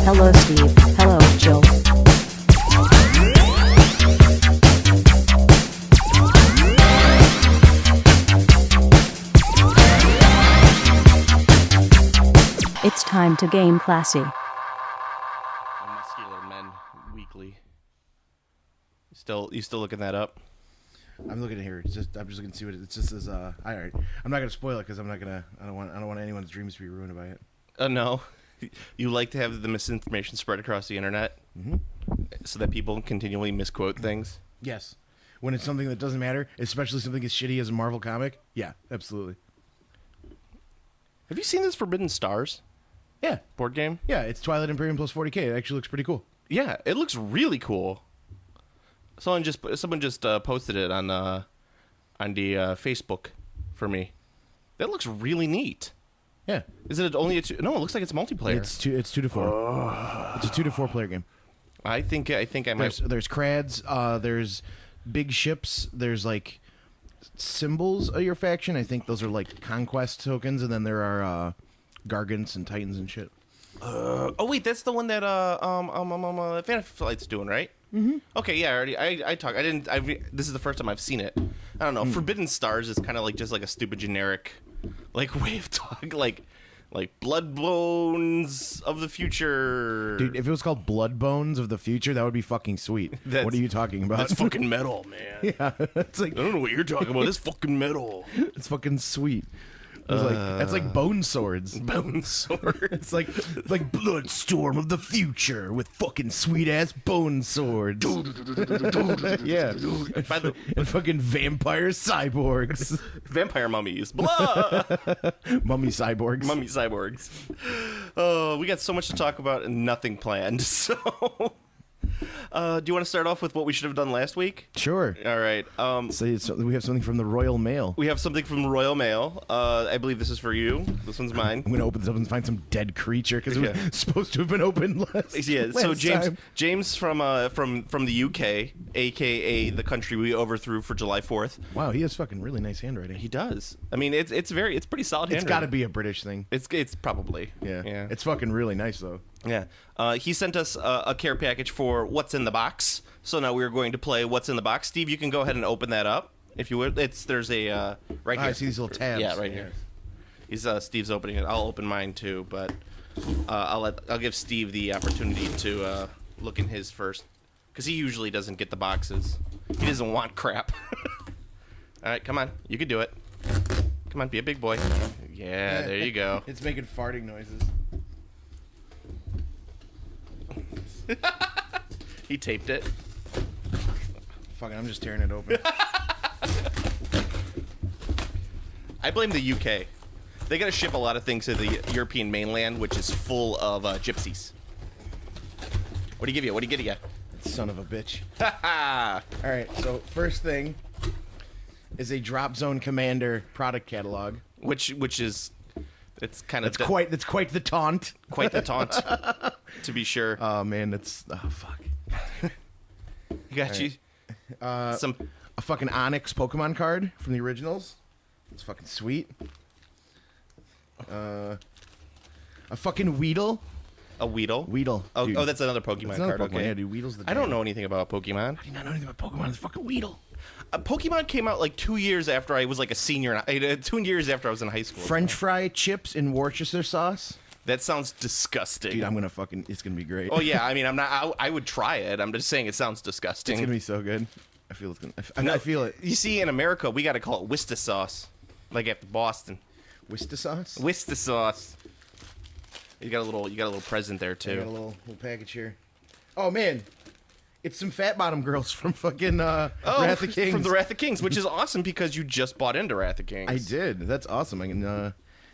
Hello Steve. Hello Jill. It's time to game classy. Muscular Men Weekly. You still looking that up? I'm looking at here. I'm just looking to see what it just says. All right. I'm not gonna spoil it because I don't want anyone's dreams to be ruined by it. No. You like to have the misinformation spread across the internet, so that people continually misquote things. Yes. When it's something that doesn't matter, especially something as shitty as a Marvel comic. Yeah, absolutely. Have you seen this Forbidden Stars Yeah. board game? Yeah, it's Twilight Imperium plus 40k. It actually looks pretty cool. Yeah, it looks really cool. Someone just posted it on the Facebook for me. That looks really neat. Yeah. Is it only a two? No, it looks like it's multiplayer. It's 2 to 4. Oh. It's a 2 to 4 player game. I think I might. There's crads, there's big ships, there's like symbols of your faction. I think those are like conquest tokens, and then there are gargants and titans and shit. Oh wait, that's the one that Fan Flight's doing, right? Mm-hmm. Okay, yeah, I talked. This is the first time I've seen it. I don't know. Forbidden Stars is kind of like just like a stupid generic, like way of talk, like Blood Bones of the Future. Dude, if it was called Blood Bones of the Future, that would be fucking sweet. What are you talking about? That's fucking metal, man. Yeah, it's like I don't know what you're talking about. It's fucking metal. It's fucking sweet. That's like bone swords. Bone swords. It's like Bloodstorm of the Future with fucking sweet ass bone swords. Yeah, and fucking vampire cyborgs, Vampire mummies, blah. mummy cyborgs. Mummy cyborgs. Oh, we got so much to talk about and nothing planned. So, do you want to start off with what we should have done last week? Sure. All right. So we have something from the Royal Mail. We have something from the Royal Mail. I believe this is for you. This one's mine. I'm gonna open this up and find some dead creature because it was supposed to have been opened last. Yeah. So time. James from the UK, aka the country we overthrew for July 4th. Wow, he has fucking really nice handwriting. He does. I mean, it's pretty solid handwriting. It's got to be a British thing. It's probably. Yeah. Yeah. It's fucking really nice though. Yeah. He sent us a care package for What's in the Box. So now we're going to play What's in the Box. Steve, you can go ahead and open that up if you would. There's a right here. I see these little tabs. Yeah, right here. Steve's opening it. I'll open mine too, but I'll give Steve the opportunity to look in his first, because he usually doesn't get the boxes. He doesn't want crap. All right, come on, you can do it. Come on, be a big boy. Yeah, there you go. It's making farting noises. He taped it. Fucking, I'm just tearing it open. I blame the UK. They got to ship a lot of things to the European mainland, which is full of gypsies. What do you give you? What do you get you? Son of a bitch. Ha All right, so first thing is a Drop Zone Commander product catalog. Which is, it's kind of... That's quite the taunt. Quite the taunt, to be sure. Oh, man, fuck. You got you A fucking Onyx Pokemon card from the originals. It's fucking sweet. A fucking Weedle. a Weedle. Weedle. Oh, that's another Pokemon card. Pokemon. Okay. Yeah, dude, Weedle's the I don't know anything about Pokemon. I do not know anything about Pokemon. It's fucking Weedle. Pokemon came out like 2 years after I was like a senior. 2 years after I was in high school. French fry chips in Worcestershire sauce. That sounds disgusting. Dude, it's gonna be great. Oh yeah, I mean, I would try it. I'm just saying it sounds disgusting. It's gonna be so good. I feel it's gonna. I feel it. You see, in America, we got to call it Worcester sauce, like after Boston. Worcester sauce. Worcester sauce. You got a little present there too. I got a little package here. Oh man, it's some fat bottom girls from fucking Wrath of Kings. From the Wrath of Kings, which is awesome because you just bought into Wrath of Kings. I did. That's awesome. I can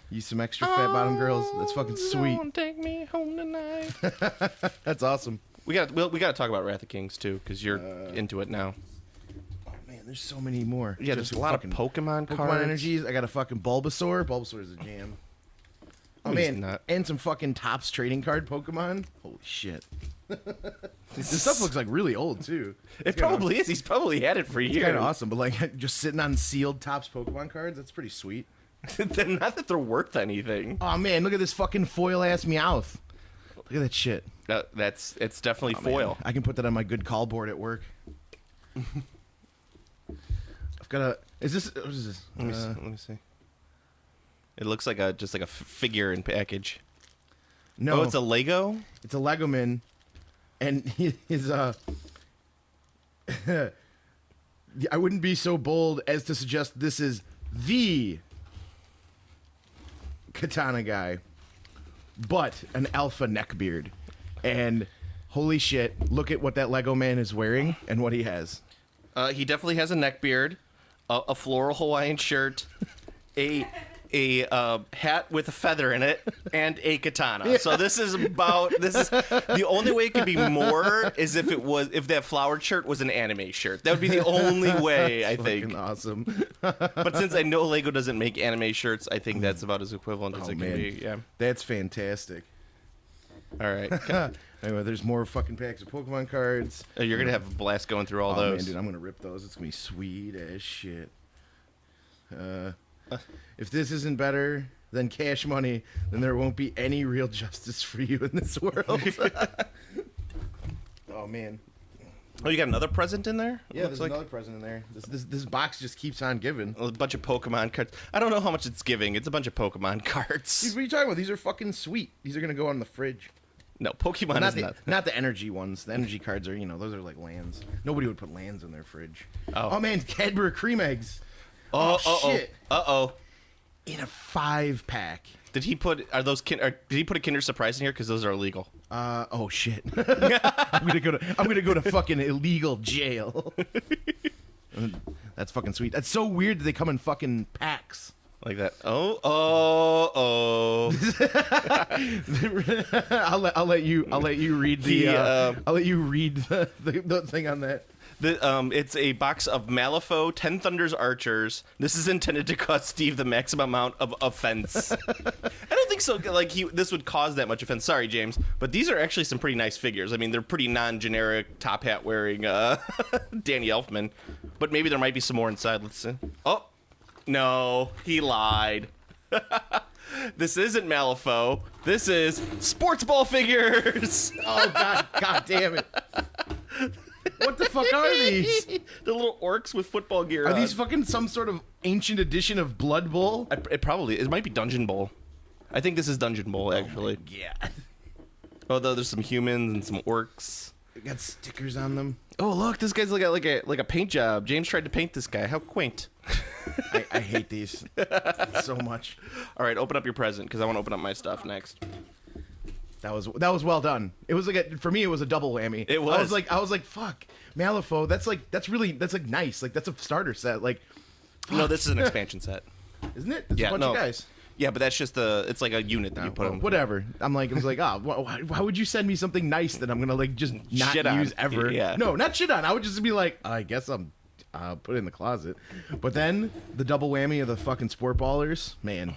use some extra fat bottom girls. That's fucking sweet. Don't take me home tonight. That's awesome. We got to talk about Wrath of Kings too because you're into it now. Oh man, there's so many more. Yeah, there's a lot of Pokemon cards. energies. I got a fucking Bulbasaur. Bulbasaur is a jam. Oh man, and some fucking Topps trading card Pokemon. Holy shit. This stuff looks like really old too. It probably is. He's probably had it for years. It's kind of awesome, but like just sitting on sealed Topps Pokemon cards, that's pretty sweet. Not that they're worth anything. Oh man, look at this fucking foil ass Meowth. Look at that shit. It's definitely Oh, foil. man. I can put that on my good call board at work. I've got a. Is this? What is this? Let me see. It looks like just like a figure in package. No, Oh, it's a Lego. It's a Lego man, and his I wouldn't be so bold as to suggest this is the katana guy, but an alpha neckbeard. And holy shit, look at what that Lego man is wearing and what he has. He definitely has a neck beard, a floral Hawaiian shirt, a hat with a feather in it, and a katana. Yeah. So this is the only way it could be more is if that flowered shirt was an anime shirt. That would be the only way, I think. Fucking awesome. But since I know Lego doesn't make anime shirts, I think that's about as equivalent as it can be. Yeah. That's fantastic. All right. Anyway, there's more fucking packs of Pokemon cards. You're going to have a blast going through all those. Man, dude, I'm going to rip those. It's going to be sweet as shit. If this isn't better than Cash Money, then there won't be any real justice for you in this world. Oh, man. Oh, you got another present in there? Yeah, there's another present in there. This box just keeps on giving. A bunch of Pokemon cards. I don't know how much it's giving. It's a bunch of Pokemon cards. Dude, what are you talking about? These are fucking sweet. These are going to go on the fridge. No, Pokemon Not is not the energy ones. The energy cards are, those are like lands. Nobody would put lands in their fridge. Oh, man, Cadbury cream eggs. Oh, shit. Uh-oh. In a 5-pack. Did he put did he put a Kinder Surprise in here? Because those are illegal. Oh shit. I'm gonna go to fucking illegal jail. That's fucking sweet. That's so weird that they come in fucking packs. Like that. Oh. I'll let you read the thing on that. It's a box of Malifaux 10 Thunders Archers. This is intended to cause Steve the maximum amount of offense. I don't think so. Like this would cause that much offense. Sorry, James, but these are actually some pretty nice figures. I mean, they're pretty non-generic top hat wearing Danny Elfman, but maybe there might be some more inside. Let's see. Oh. No, he lied. This isn't Malifaux. This is sports ball figures. Oh, God damn it. What the fuck are these? The little orcs with football gear Are on. these fucking some sort of ancient edition of Blood Bowl? It might be Dungeon Bowl. I think this is Dungeon Bowl, actually. Yeah. Although there's some humans and some orcs. They got stickers on them. Oh, look, this guy's like a paint job. James tried to paint this guy. How quaint. I hate these so much. All right, open up your present because I want to open up my stuff next. That was well done. It was like for me it was a double whammy. It was. I was like fuck Malifaux. That's like nice. Like that's a starter set. Like fuck. No, this is an expansion set. Isn't it? It's Yeah, a bunch no. of guys. Yeah, but that's just it's like a unit that you put them. Whatever. I was like, why would you send me something nice that I'm gonna like just not Shit on. use ever? Yeah. No, not shit on. I would just be like, I guess I'm put it in the closet. But then the double whammy of the fucking sport ballers, man.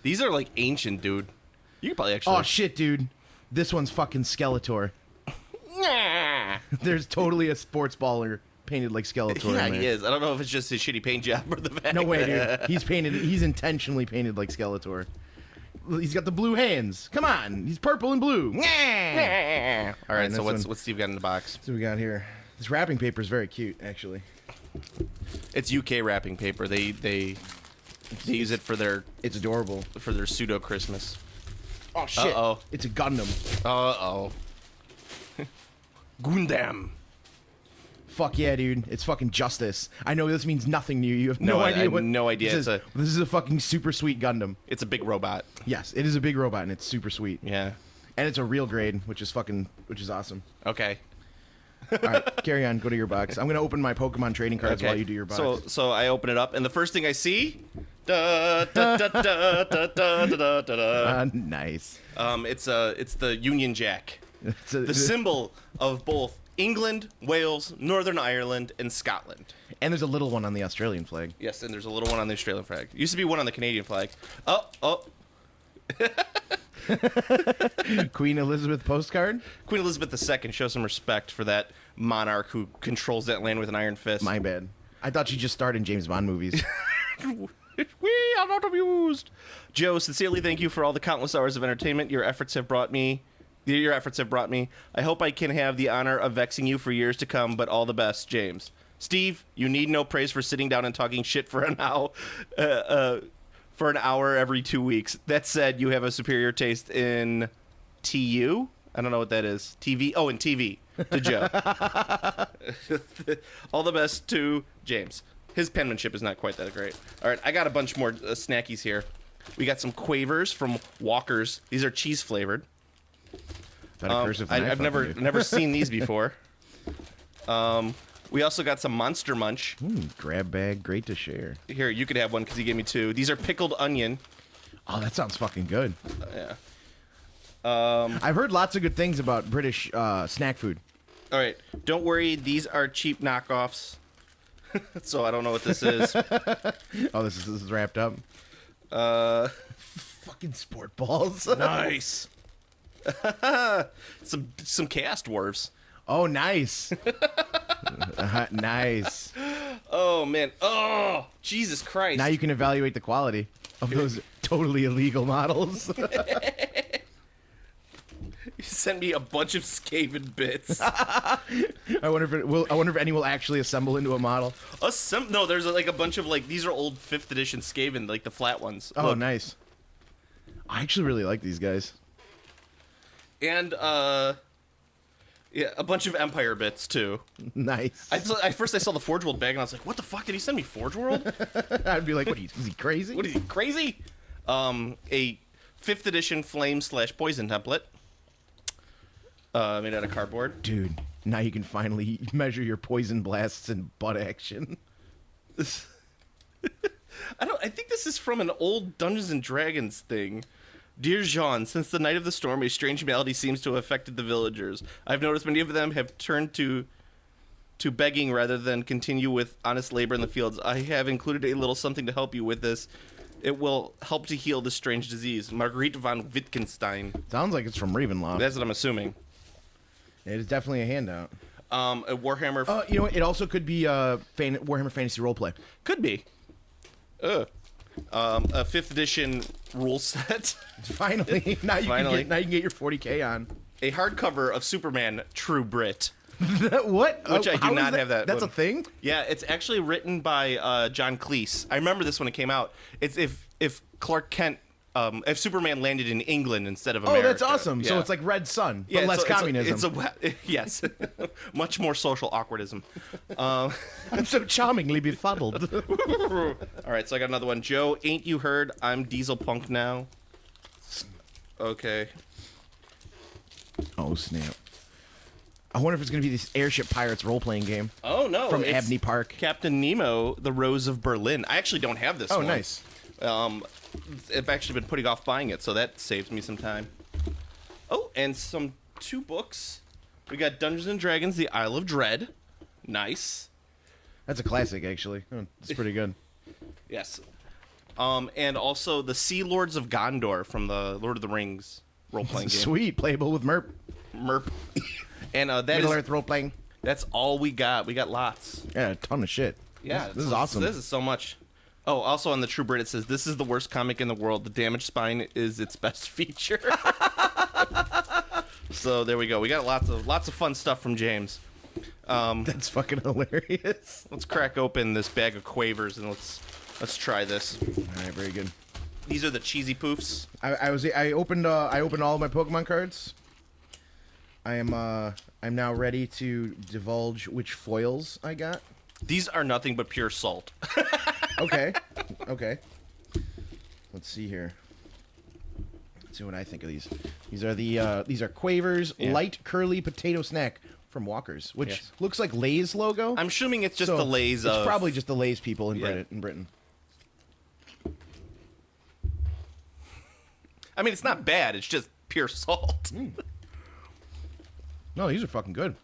These are like ancient, dude. You could probably actually. Oh shit, dude. This one's fucking Skeletor. Nah. There's totally a sports baller painted like Skeletor. Yeah, in there. he is. I don't know if it's just his shitty paint job or the fact. No way, dude. He's intentionally painted like Skeletor. He's got the blue hands. Come on. He's purple and blue. All right, so this what's Steve got in the box? So we got here. This wrapping paper is very cute, actually. It's UK wrapping paper. They use it for their It's adorable. pseudo Christmas. Oh shit. Uh-oh. It's a Gundam. Uh-oh. Gundam. Fuck yeah, dude. It's fucking justice. I know this means nothing to you. You have no I idea have what. no idea. This is a fucking super sweet Gundam. It's a big robot. Yes, it is a big robot and it's super sweet. Yeah. And it's a real grade, which is awesome. Okay. All right, carry on. Go to your box. I'm gonna open my Pokemon trading cards while you do your box. So I open it up, and the first thing I see, da, da, da, da, da, da, da, da, da. Nice. It's the Union Jack, the symbol of both England, Wales, Northern Ireland, and Scotland. And there's a little one on the Australian flag. Yes, and there's a little one on the Australian flag. Used to be one on the Canadian flag. Oh. Queen Elizabeth postcard? Queen Elizabeth II, show some respect for that monarch who controls that land with an iron fist. My bad. I thought she just starred in James Bond movies. We are not amused. Joe, sincerely thank you for all the countless hours of entertainment your efforts have brought me. Your efforts have brought me. I hope I can have the honor of vexing you for years to come, but all the best, James. Steve, you need no praise for sitting down and talking shit for an hour every 2 weeks. That said, you have a superior taste in TU. I don't know what that is. TV. Oh, in TV. To Joe. All the best to James. His penmanship is not quite that great. All right, I got a bunch more snackies here. We got some Quavers from Walker's. These are cheese flavored. I've never seen these before. We also got some Monster Munch. Grab bag, great to share. Here, you could have one because he gave me 2. These are pickled onion. Oh, that sounds fucking good. Yeah. I've heard lots of good things about British snack food. All right. Don't worry. These are cheap knockoffs. So I don't know what this is. Oh, this is wrapped up. Fucking sport balls. Nice. some Chaos Dwarves. Oh, nice. Nice. Oh, man. Oh, Jesus Christ. Now you can evaluate the quality of those totally illegal models. You sent me a bunch of Skaven bits. I wonder if any will actually assemble into a model. No, there's a bunch of these are old 5th edition Skaven, like the flat ones. Oh, Look. nice. I actually really like these guys. And yeah, a bunch of Empire bits too. Nice. At first I saw the Forge World bag and I was like, what the fuck, did he send me Forge World? I'd be like, is he crazy? What is he, crazy? A 5th edition flame/poison template. Made out of cardboard. Dude, now you can finally measure your poison blasts in butt action. I think this is from an old Dungeons and Dragons thing. Dear Jean, since the night of the storm, a strange malady seems to have affected the villagers. I've noticed many of them have turned to begging rather than continue with honest labor in the fields. I have included a little something to help you with this. It will help to heal this strange disease. Marguerite von Wittgenstein. Sounds like it's from Ravenloft. That's what I'm assuming. It is definitely a handout. A Warhammer... you know what? It also could be Warhammer Fantasy Roleplay. Could be. A 5th edition rule set. Finally. Now you can get your 40K on. A hardcover of Superman True Brit. What? Which I do not have that. That's one. a thing? Yeah, it's actually written by John Cleese. I remember this when it came out. It's if Clark Kent... if Superman landed in England instead of America. Oh, that's awesome. Yeah. So it's like Red Sun, but less communism. Yes. Much more social awkwardism. I'm so charmingly befuddled. All right, so I got another one. Joe, ain't you heard I'm Diesel Punk now? Okay. Oh, snap. I wonder if it's going to be this Airship Pirates role-playing game. Oh, no. From Abney Park. Captain Nemo, The Rose of Berlin. I actually don't have this one. Oh, nice. I've actually been putting off buying it, so that saves me some time. Oh, and 2 books. We got Dungeons and Dragons: The Isle of Dread. Nice. That's a classic, actually. It's pretty good. Yes. And also the Sea Lords of Gondor from the Lord of the Rings role-playing game. Sweet, playable with Merp. And Middle Earth role-playing. That's all we got. We got lots. Yeah, a ton of shit. Yeah, this is awesome. This is so much. Oh, also on the True Brit it says, this is the worst comic in the world. The damaged spine is its best feature. So there we go. We got lots of fun stuff from James. That's fucking hilarious. Let's crack open this bag of Quavers and let's try this. All right, very good. These are the cheesy poofs. I opened all of my Pokemon cards. I'm now ready to divulge which foils I got. These are nothing but pure salt. Okay. Let's see here. Let's see what I think of these. These are Quavers Light Curly Potato Snack from Walker's, which looks like Lay's logo. I'm assuming it's just the Lay's. It's probably just the Lay's people in Britain. I mean, it's not bad. It's just pure salt. No, these are fucking good.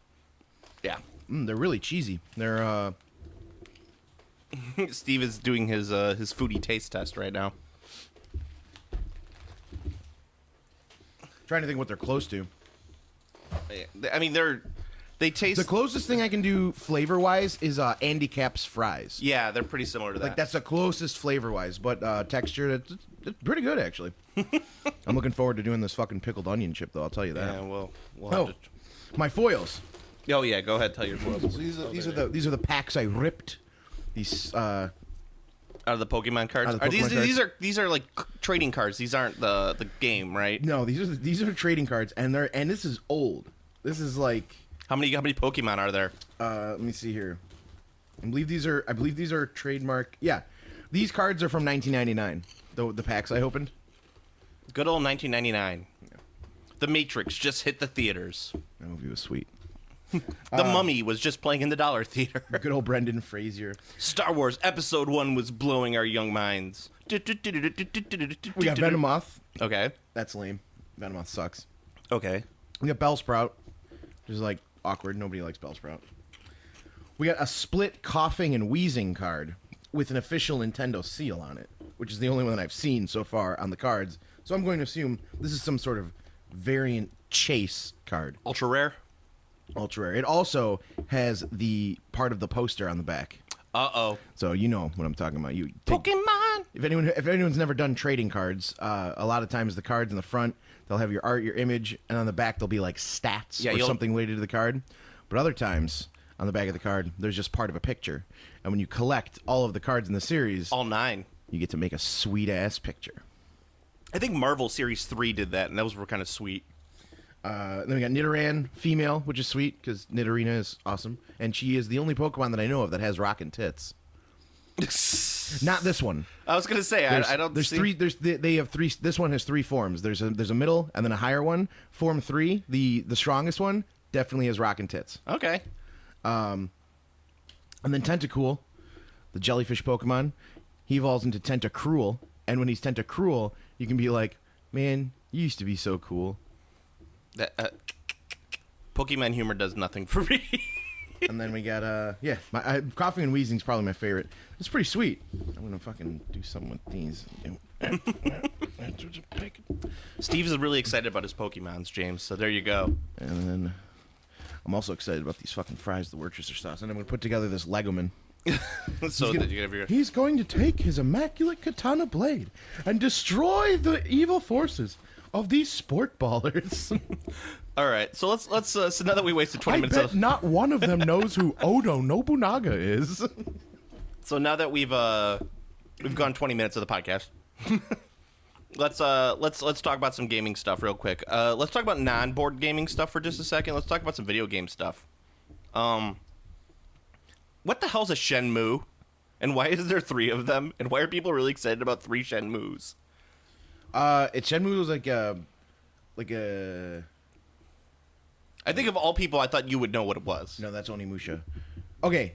Yeah. They're really cheesy. They're Steve is doing his foodie taste test right now. Trying to think what they're close to. I mean, they taste... The closest thing I can do flavor-wise is Andy Cap's fries. Yeah, they're pretty similar to that. Like, that's the closest flavor-wise, but texture, it's pretty good, actually. I'm looking forward to doing this fucking pickled onion chip, though. I'll tell you that. Yeah, we'll Oh, have my foils. to... Oh, yeah, go ahead. Tell your So these are the packs I ripped. These out of the Pokemon cards. Out of the Are Pokemon cards. these are like trading cards. These aren't the game, right? no, these are trading cards, and this is old. This is like How many Pokemon are there? let me see here. I believe these are trademark. Yeah, these cards are from 1999. The packs I opened. Good old 1999. The Matrix just hit the theaters. That movie was sweet. The Mummy was just playing in the Dollar Theater. Good old Brendan Fraser. Star Wars Episode 1 was blowing our young minds. We got Venomoth. Okay. That's lame. Venomoth sucks. Okay. We got Bellsprout, which is like awkward. Nobody likes Bellsprout. We got a split coughing and wheezing card with an official Nintendo seal on it, which is the only one that I've seen so far on the cards. So I'm going to assume this is some sort of variant chase card. Ultra rare? Ultra rare. It also has the part of the poster on the back. Uh-oh. So you know what I'm talking about. Pokemon! If anyone's never done trading cards, a lot of times the cards in the front, they'll have your art, your image, and on the back they'll be like stats or something related to the card. But other times, on the back of the card, there's just part of a picture. And when you collect all of the cards in the series, All 9. you get to make a sweet-ass picture. I think Marvel Series 3 did that, and those were kind of sweet. Then we got Nidoran, female, which is sweet, because Nidorina is awesome. And she is the only Pokemon that I know of that has rockin' tits. Not this one. I was going to say, I don't There's see... three. They have three. This one has 3 forms. There's a middle and then a higher one. Form 3, the strongest one, definitely has rockin' tits. Okay. And then Tentacool, the jellyfish Pokemon, he evolves into Tentacruel. And when he's Tentacruel, you can be like, man, you used to be so cool. That, Pokemon humor does nothing for me. And then we got, coughing and wheezing is probably my favorite. It's pretty sweet. I'm going to fucking do something with these. Steve's really excited about his Pokemons, James, so there you go. And then I'm also excited about these fucking fries the Worcester sauce. And I'm going to put together this Legoman. He's going to take his immaculate katana blade and destroy the evil forces of these sport ballers. All right, so let's so now that we wasted 20 minutes bet not one of them knows who Odo Nobunaga is. So now that we've gone 20 minutes of the podcast, let's talk about some gaming stuff real quick. Let's talk about non-board gaming stuff for just a second. Let's talk about some video game stuff. What the hell's a Shenmue? And why is there 3 of them? And why are people really excited about 3 Shenmues? Shenmue was like a. I think of all people, I thought you would know what it was. No, that's Onimusha. Okay.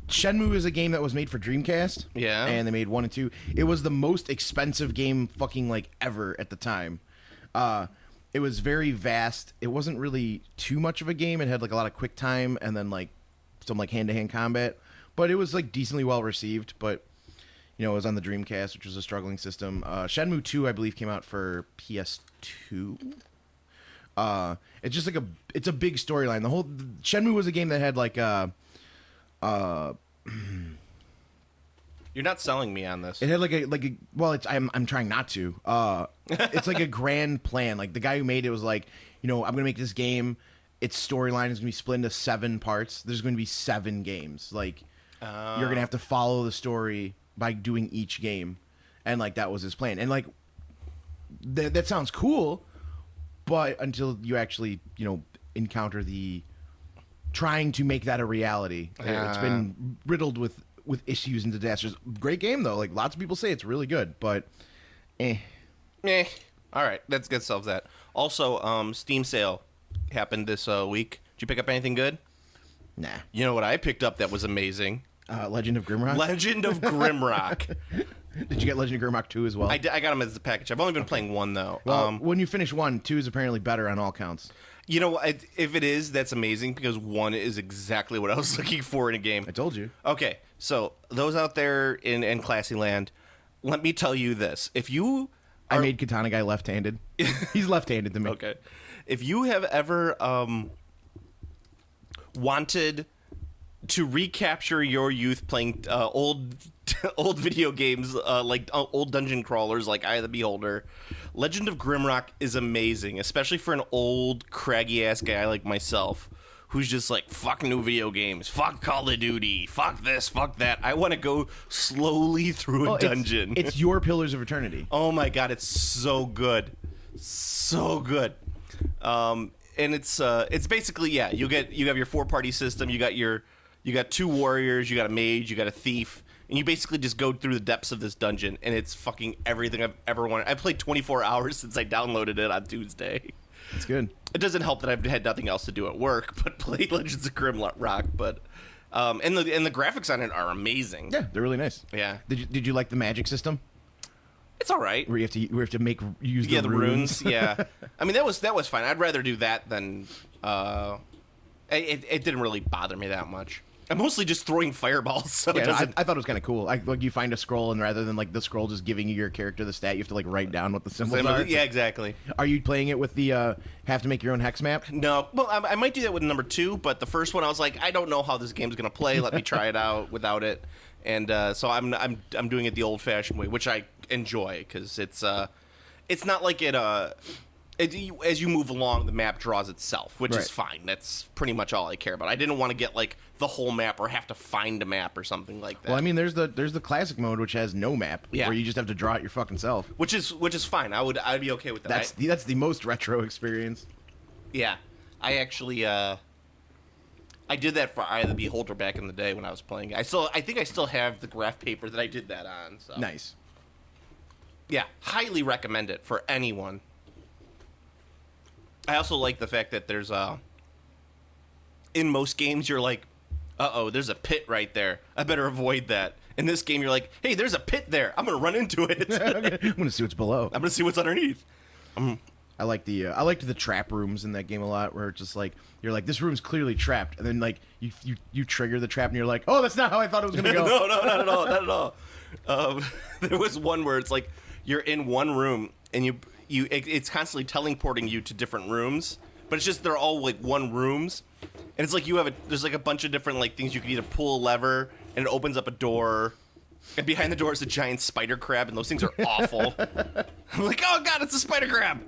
Shenmue is a game that was made for Dreamcast. Yeah. And they made 1 and 2. It was the most expensive game fucking like ever at the time. It was very vast. It wasn't really too much of a game. It had like a lot of quick time and then like some like hand-to-hand combat. But it was like decently well received. But you know, it was on the Dreamcast, which was a struggling system. Shenmue 2, I believe, came out for PS2. It's just like it's a big storyline. The whole Shenmue was a game that had like You're not selling me on this. it had like a well, I'm trying not to. It's like a grand plan. Like the guy who made it was like, you know, I'm gonna make this game. Its storyline is gonna be split into 7 parts. There's gonna be 7 games. Like you're gonna have to follow the story by doing each game, and like that was his plan. And like that sounds cool. But until you actually, you know, encounter the trying to make that a reality, it's been riddled with issues and disasters. Great game though, like lots of people say it's really good, but All right, let's get solves that. Also, Steam sale happened this week. Did you pick up anything good? nah. You know what I picked up that was amazing? Legend of Grimrock. Legend of Grimrock. Did you get Legend of Grimrock 2 as well? I got them as a package. I've only been playing 1 though. Well, when you finish 1, 2 is apparently better on all counts. You know, if it is, that's amazing because 1 is exactly what I was looking for in a game. I told you. Okay, so those out there in Classy Land, let me tell you this: if you I made Katana Guy left-handed. He's left-handed to me. Okay, if you have ever wanted to recapture your youth playing old old video games, like old dungeon crawlers, like Eye of the Beholder, Legend of Grimrock is amazing, especially for an old craggy ass guy like myself, who's just like, fuck new video games, fuck Call of Duty, fuck this, fuck that. I want to go slowly through a dungeon. It's your Pillars of Eternity. Oh my god, it's so good, so good. And it's basically, yeah, you have your 4-party system. You got 2 warriors, you got a mage, you got a thief, and you basically just go through the depths of this dungeon, and it's fucking everything I've ever wanted. I've played 24 hours since I downloaded it on Tuesday. It's good. It doesn't help that I've had nothing else to do at work but play Legends of Grimrock. But and the graphics on it are amazing. Yeah, they're really nice. Yeah. Did you like the magic system? It's all right. Where you have to use the runes. Yeah. I mean, that was fine. I'd rather do that than it didn't really bother me that much. I'm mostly just throwing fireballs. So yeah, I thought it was kind of cool. Like you find a scroll, and rather than like the scroll just giving you your character the stat, you have to like write down what the symbols are. Yeah, exactly. Are you playing it with the have to make your own hex map? No. Well, I might do that with number 2, but the first one I was like, I don't know how this game's gonna play. Let me try it out without it. And so I'm doing it the old-fashioned way, which I enjoy because it's not like as you move along, the map draws itself, which is fine. That's pretty much all I care about. I didn't want to get like the whole map or have to find a map or something like that. Well, I mean, there's the classic mode which has no map, where you just have to draw it your fucking self. Which is fine. I'd be okay with that. That's the most retro experience. Yeah, I actually I did that for Eye of the Beholder back in the day when I was playing. I think I still have the graph paper that I did that on. So. Nice. Yeah, highly recommend it for anyone. I also like the fact that there's in most games you're like, uh-oh, there's a pit right there. I better avoid that. In this game you're like, hey, there's a pit there. I'm going to run into it. Okay. I'm going to see what's below. I'm going to see what's underneath. I liked the trap rooms in that game a lot, where it's just like you're like, this room's clearly trapped, and then like you trigger the trap and you're like, oh, that's not how I thought it was going to go. No, not at all, not at all. There was one where it's like you're in one room and it's constantly teleporting you to different rooms, but it's just they're all like one rooms, and it's like there's like a bunch of different like things you can either pull a lever and it opens up a door, and behind the door is a giant spider crab, and those things are awful. I'm like, oh god, it's a spider crab.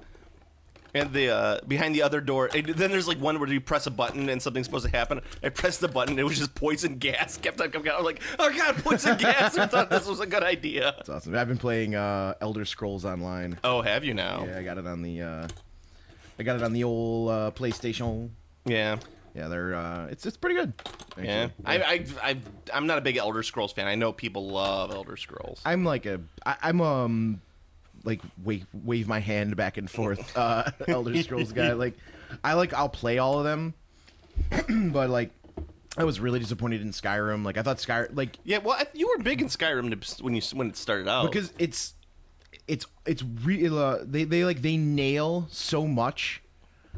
And the behind the other door, then there's like one where you press a button and something's supposed to happen. I pressed the button, it was just poison gas. Kept on coming out. I'm like, oh god, poison gas! I thought this was a good idea. That's awesome. I've been playing Elder Scrolls Online. Oh, have you now? Yeah, I got it on the old PlayStation. Yeah. Yeah, they're it's pretty good. Actually. Yeah, I'm not a big Elder Scrolls fan. I know people love Elder Scrolls. I'm like like wave my hand back and forth Elder Scrolls guy. I'll play all of them, but like I was really disappointed in Skyrim. Like I thought Skyrim you were big in Skyrim when it started out, because it's real. They nail so much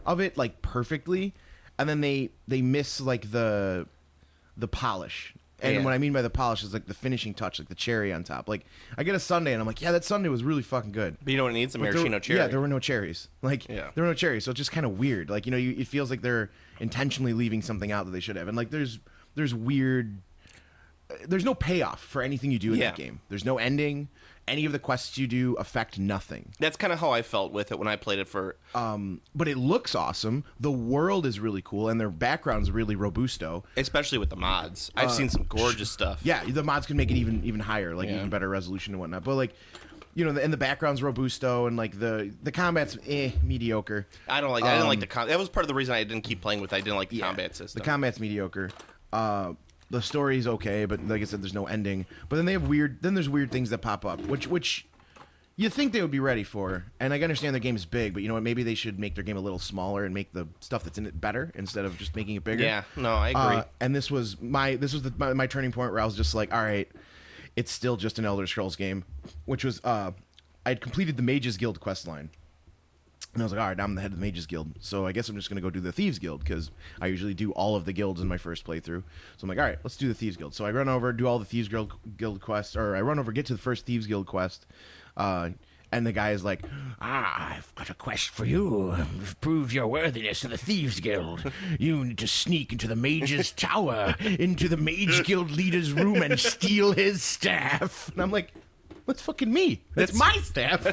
of it like perfectly, and then they miss like the polish. And what I mean by the polish is like the finishing touch, like the cherry on top. Like I get a sundae and I'm like, yeah, that sundae was really fucking good. But you know what it needs? A maraschino cherry. Yeah, there were no cherries. There were no cherries, so it's just kind of weird. Like, you know, it feels like they're intentionally leaving something out that they should have. And like there's no payoff for anything you do in that game. There's no ending. Any of the quests you do affect nothing. That's kind of how I felt with it when I played it for... But it looks awesome. The world is really cool, and their background's really robusto. Especially with the mods. I've seen some gorgeous stuff. Yeah, the mods can make it even higher, like even better resolution and whatnot. But like, you know, and the background's robusto, and like the combat's mediocre. I didn't like the combat. That was part of the reason I didn't keep playing with it. I didn't like the combat system. The combat's mediocre. The story's okay, but like I said, there's no ending. But then there's weird things that pop up, which you think they would be ready for. And I understand their game is big, but you know what? Maybe they should make their game a little smaller and make the stuff that's in it better instead of just making it bigger. Yeah, no, I agree. And this was my turning point where I was just like, all right, it's still just an Elder Scrolls game, which was I'd completed the Mages Guild quest line. And I was like, all right, I'm the head of the Mages Guild, so I guess I'm just going to go do the Thieves Guild, because I usually do all of the guilds in my first playthrough. So I'm like, all right, let's do the Thieves Guild. So I run over, do all the Thieves Guild quests, or I run over, get to the first Thieves Guild quest, and And the guy is like, I've got a quest for you. Prove your worthiness to the Thieves Guild. You need to sneak into the Mage's Tower, into the Mage Guild leader's room and steal his staff. And I'm like, that's fucking me. That's my staff.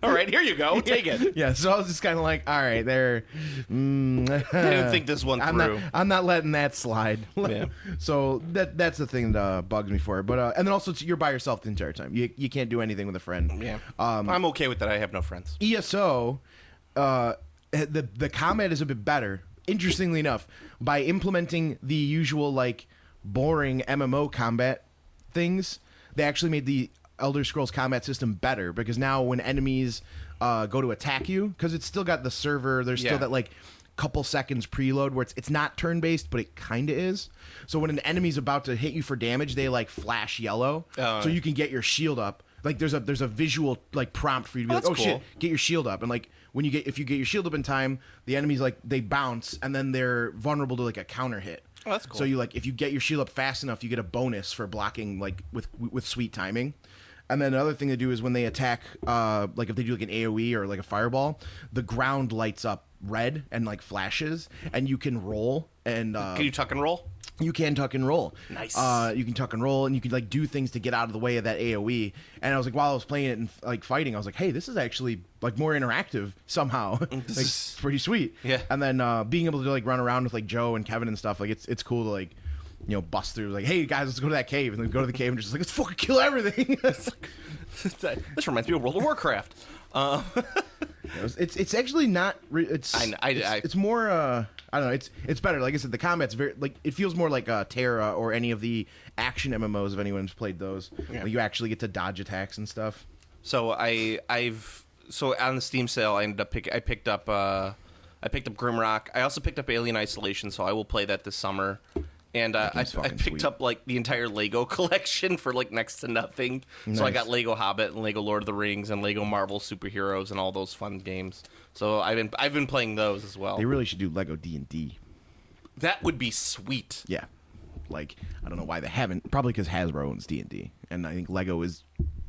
All right, here you go. Take it. Yeah, so I was just kind of like, all right, there. I didn't think this one through. I'm not letting that slide. Yeah. So that's the thing that bugs me for it. But and then also you're by yourself the entire time. You can't do anything with a friend. Yeah. I'm okay with that. I have no friends. ESO, the combat is a bit better. Interestingly enough, by implementing the usual like boring MMO combat things, they actually made the Elder Scrolls combat system better, because now when enemies go to attack you, because it's still got the server, there's still that like couple seconds preload where it's not turn-based, but it kind of is. So when an enemy's about to hit you for damage, they like flash yellow, so you can get your shield up. Like there's a visual like prompt for you to be like, oh cool. shit, get your shield up. And like if you get your shield up in time, the enemies like they bounce and then they're vulnerable to like a counter hit. Oh, that's cool. So you like if you get your shield up fast enough, you get a bonus for blocking like with sweet timing. And then another thing they do is when they attack, like if they do like an AoE or like a fireball, the ground lights up red and like flashes, and you can roll. And can you tuck and roll? You can tuck and roll. Nice. You can tuck and roll, and you can like do things to get out of the way of that AoE. And I was like, while I was playing it and like fighting, I was like, hey, this is actually like more interactive somehow. Like it's pretty sweet. Yeah. And then being able to like run around with like Joe and Kevin and stuff, like it's cool to like, you know, bust through, like, hey guys, let's go to that cave, and then go to the cave and just like, let's fucking kill everything. This reminds me of World of Warcraft. It's actually not. It's more. I don't know. It's better. Like I said, the combat's very like it feels more like Terra or any of the action MMOs if anyone's played those. Yeah. Like you actually get to dodge attacks and stuff. So so on the Steam sale, I picked up Grimrock. I also picked up Alien Isolation, so I will play that this summer. And I picked up like the entire Lego collection for like next to nothing. Nice. So I got Lego Hobbit and Lego Lord of the Rings and Lego Marvel Superheroes and all those fun games. So I've been playing those as well. They really should do Lego D&D. That would be sweet. Yeah, like I don't know why they haven't. Probably because Hasbro owns D&D, and I think Lego is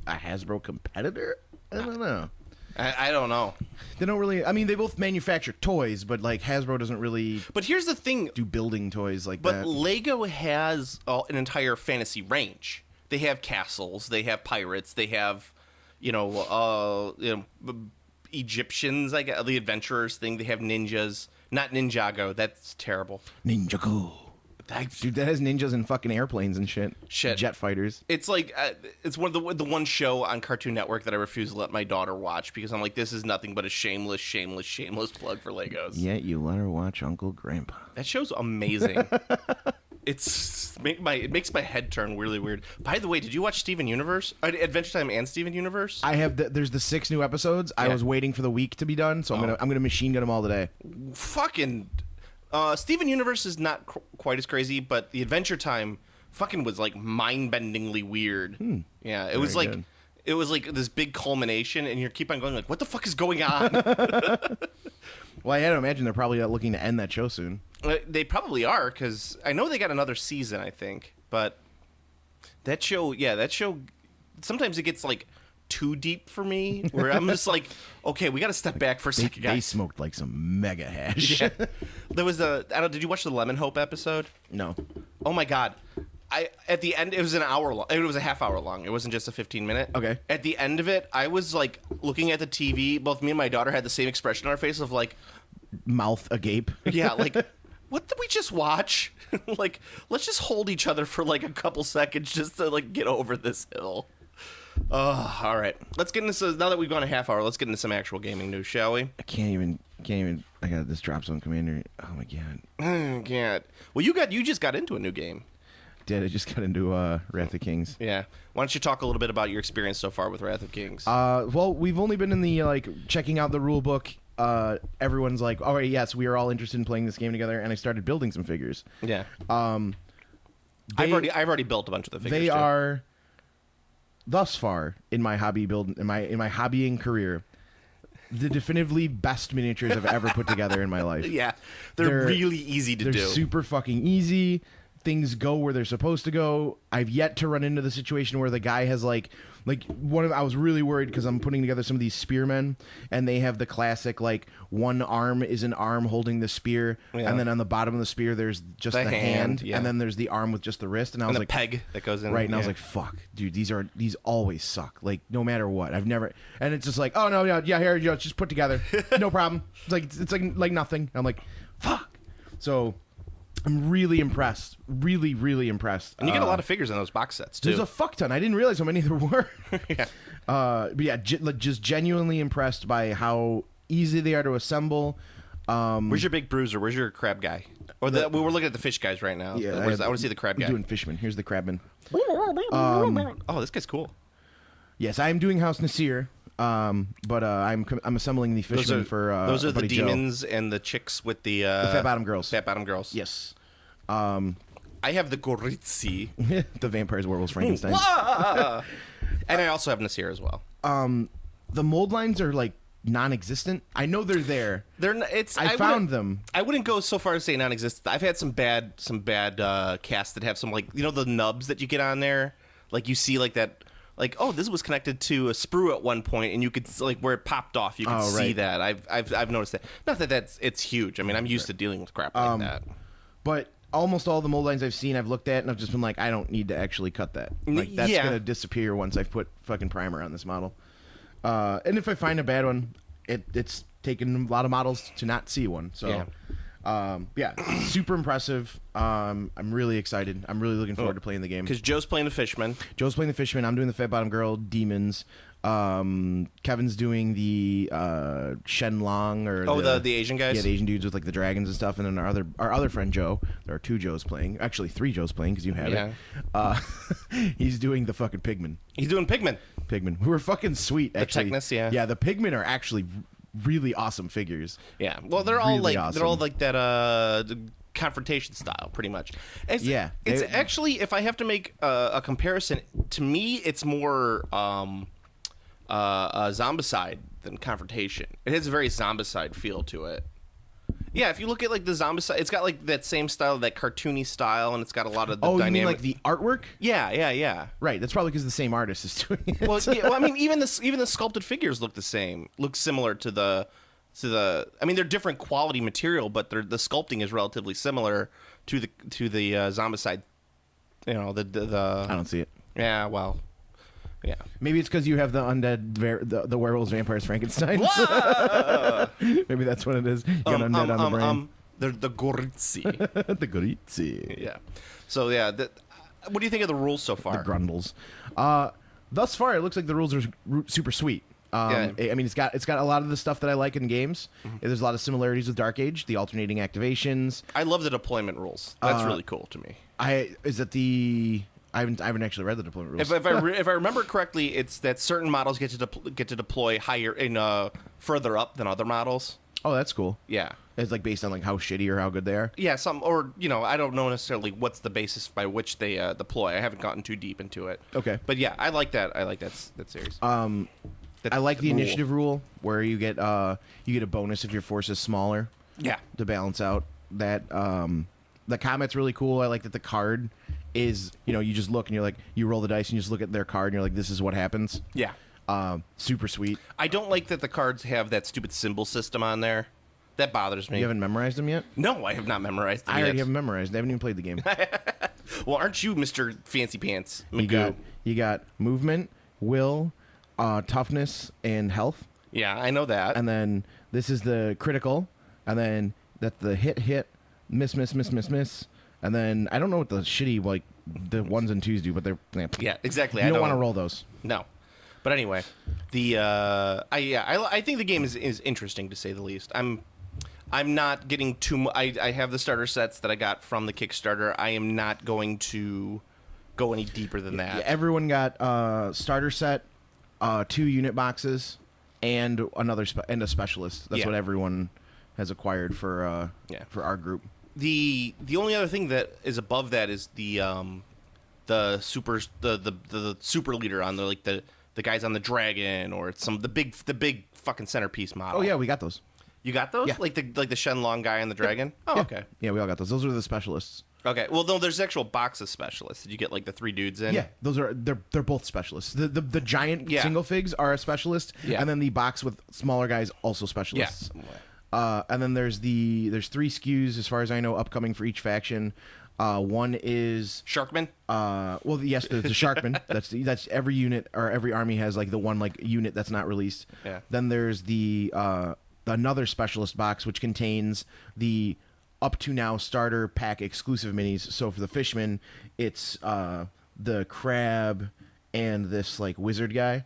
a Hasbro competitor. I don't know. I don't know. They don't really. I mean, they both manufacture toys, but like Hasbro doesn't really. But here's the thing: do building toys like that. But Lego has an entire fantasy range. They have castles. They have pirates. They have, Egyptians. I guess the adventurers thing. They have ninjas. Not Ninjago. That's terrible. Ninjago. Dude, that has ninjas and fucking airplanes and shit. Jet fighters. It's like it's one of the one show on Cartoon Network that I refuse to let my daughter watch because I'm like, this is nothing but a shameless plug for Legos. Yeah, you let her watch Uncle Grandpa. That show's amazing. It makes my head turn really weird. By the way, did you watch Steven Universe? Adventure Time and Steven Universe? I have. There's the 6 new episodes. Yeah. I was waiting for the week to be done, so I'm gonna machine gun them all today. Fucking. Steven Universe is not quite as crazy, but the Adventure Time fucking was like mind-bendingly weird. Yeah, it was like this big culmination, and you keep on going like, what the fuck is going on? Well, I had to imagine they're probably looking to end that show soon. They probably are, because I know they got another season, I think, but that show, sometimes it gets like too deep for me, where I'm just like, okay, we got to step back for a second, guys. They smoked like some mega hash. Yeah. There was did you watch the Lemon Hope episode? No. Oh my god. At the end, it was an hour long. It was a half hour long. It wasn't just a 15-minute. Okay. At the end of it, I was like looking at the TV. Both me and my daughter had the same expression on our face of like, mouth agape. Yeah, like, what did we just watch? Like, let's just hold each other for like a couple seconds just to like get over this hill. Oh, all right. Let's get into now that we've gone a half hour. Let's get into some actual gaming news, shall we? I can't even. I got this Drop Zone Commander. Oh my god. Oh god. Well, you just got into a new game. I just got into Wrath of Kings. Yeah. Why don't you talk a little bit about your experience so far with Wrath of Kings? Well, we've only been in the like checking out the rule book. Everyone's like, all right, yes, we are all interested in playing this game together, and I started building some figures. Yeah. I've already built a bunch of the figures. They are thus far in my hobbying career the definitively best miniatures I've ever put together in my life. Yeah. They're really easy to do. They're super fucking easy. Things go where they're supposed to go. I've yet to run into the situation where the guy has like Like I was really worried because I'm putting together some of these spearmen, and they have the classic like one arm is an arm holding the spear, Yeah. and then on the bottom of the spear there's just The the hand, hand, yeah. and then there's the arm with just the wrist. And I was And the like, peg that goes in. right, and I was yeah. like, fuck, dude, these always suck. Like no matter what, I've never, and it's just like, oh no, yeah, here you go, just put together, no problem. It's like nothing. I'm like, fuck. So I'm really impressed, really impressed. And you get a lot of figures in those box sets, too. There's a fuck ton. I didn't realize how many there were. Yeah. But yeah, just genuinely impressed by how easy they are to assemble. Where's your big bruiser? Where's your crab guy? Or we were looking at the fish guys right now. Yeah, I want to see the crab I'm guy. doing fishman. Here's the crabman. Oh, this guy's cool. Yes, I am doing House Nasir. But I'm assembling the fishman for those are the buddy Joe. demons and the chicks with the Fat Bottom Girls. Fat bottom girls. Yes. I have the Goritzi. The vampires, werewolves, Frankenstein. And I also have Nasir as well. The mold lines are like non-existent. I know they're there. I found them. I wouldn't go so far as to say non-existent. I've had some bad casts that have some, like, you know, the nubs that you get on there. Like you see like that. Like, oh, this was connected to a sprue at one point, and you could, like, where it popped off, you could see that. I've noticed that. Not that it's huge. I mean, I'm used to dealing with crap like that. But almost all the mold lines I've seen, I've looked at, and I've just been like, I don't need to actually cut that. Like, that's Yeah. gonna disappear once I've put fucking primer on this model. And if I find a bad one, it's taken a lot of models to not see one. So, yeah, super impressive. I'm really excited. I'm really looking forward to playing the game. Because Joe's playing the fishman. Joe's playing the fishman. I'm doing the Fat Bottom Girl demons. Kevin's doing the Shenlong or the Asian guys. Yeah, the Asian dudes with like the dragons and stuff. And then our other friend Joe. There are 2 Joes playing. Actually, 3 Joes playing because you have it. He's doing the fucking pigmen. He's doing pigmen. Who are fucking sweet. Actually, Technus, yeah. Yeah, the pigmen are actually really awesome figures. Yeah. Well, they're all Really like awesome. they're all like that confrontation style, pretty much. It's actually, if I have to make a comparison, to me, it's more zombicide than confrontation. It has a very zombicide feel to it. Yeah, if you look at like the zombicide, it's got like that same style, that cartoony style, and it's got a lot of the dynamic. You mean like the artwork? Yeah. Right. That's probably because the same artist is doing it. Well, I mean, even the sculpted figures look the same. Look similar to the. I mean, they're different quality material, but the sculpting is relatively similar to the zombicide. You know, the. I don't see it. Yeah. Well. Yeah. Maybe it's because you have the undead, the werewolves, vampires, Frankenstein. Maybe that's what it is. You got undead on the brain. They're the Goritzi. The Goritzi. Yeah. So yeah, what do you think of the rules so far? The Grundles. Thus far, it looks like the rules are super sweet. I mean, it's got a lot of the stuff that I like in games. Mm-hmm. There's a lot of similarities with Dark Age, the alternating activations. I love the deployment rules. That's really cool to me. I haven't actually read the deployment rules. If I remember correctly, it's that certain models get to deploy higher in further up than other models. Oh, that's cool. Yeah. It's like based on like how shitty or how good they are. Yeah, I don't know necessarily what's the basis by which they deploy. I haven't gotten too deep into it. Okay. But yeah, I like that. I like that series. I like the initiative rule where you get a bonus if your force is smaller. Yeah. To balance out that. The combat's really cool. I like that the card is, you just look and you're like, you roll the dice and you just look at their card and you're like, this is what happens. Yeah. Super sweet. I don't like that the cards have that stupid symbol system on there. That bothers me. You haven't memorized them yet? No, I have not memorized them I already yet. have them memorized. I haven't even played the game. Well, aren't you Mr. Fancy Pants You got movement, will, toughness, and health. Yeah, I know that. And then this is the critical. And then that's the hit, miss. And then I don't know what the shitty, like, the 1s and 2s do, but they're... Yeah, exactly. You don't want to roll those. No. But anyway, I think the game is interesting, to say the least. I'm not getting too much... I have the starter sets that I got from the Kickstarter. I am not going to go any deeper than that. Yeah, everyone got starter set, 2 unit boxes, and a specialist. That's what everyone has acquired for our group. The only other thing that is above that is the super leader on the guys on the dragon, or it's the big fucking centerpiece model. Oh yeah, we got those. You got those? Yeah. Like the Shenlong guy on the dragon? Oh, yeah. okay. Yeah, we all got those. Those are the specialists. Okay. Well, no, there's actual box of specialists. Did you get like the 3 dudes in? Yeah, they're both specialists. The giant single figs are a specialist, Yeah. and then the box with smaller guys also specialists. Yeah. And then there's 3 SKUs as far as I know upcoming for each faction. One is Sharkman. well, yes, there's the Sharkman. That's every unit or every army has like the one like unit that's not released. Yeah. Then there's the another specialist box which contains the up to now starter pack exclusive minis. So for the Fishman, it's the crab and this like wizard guy.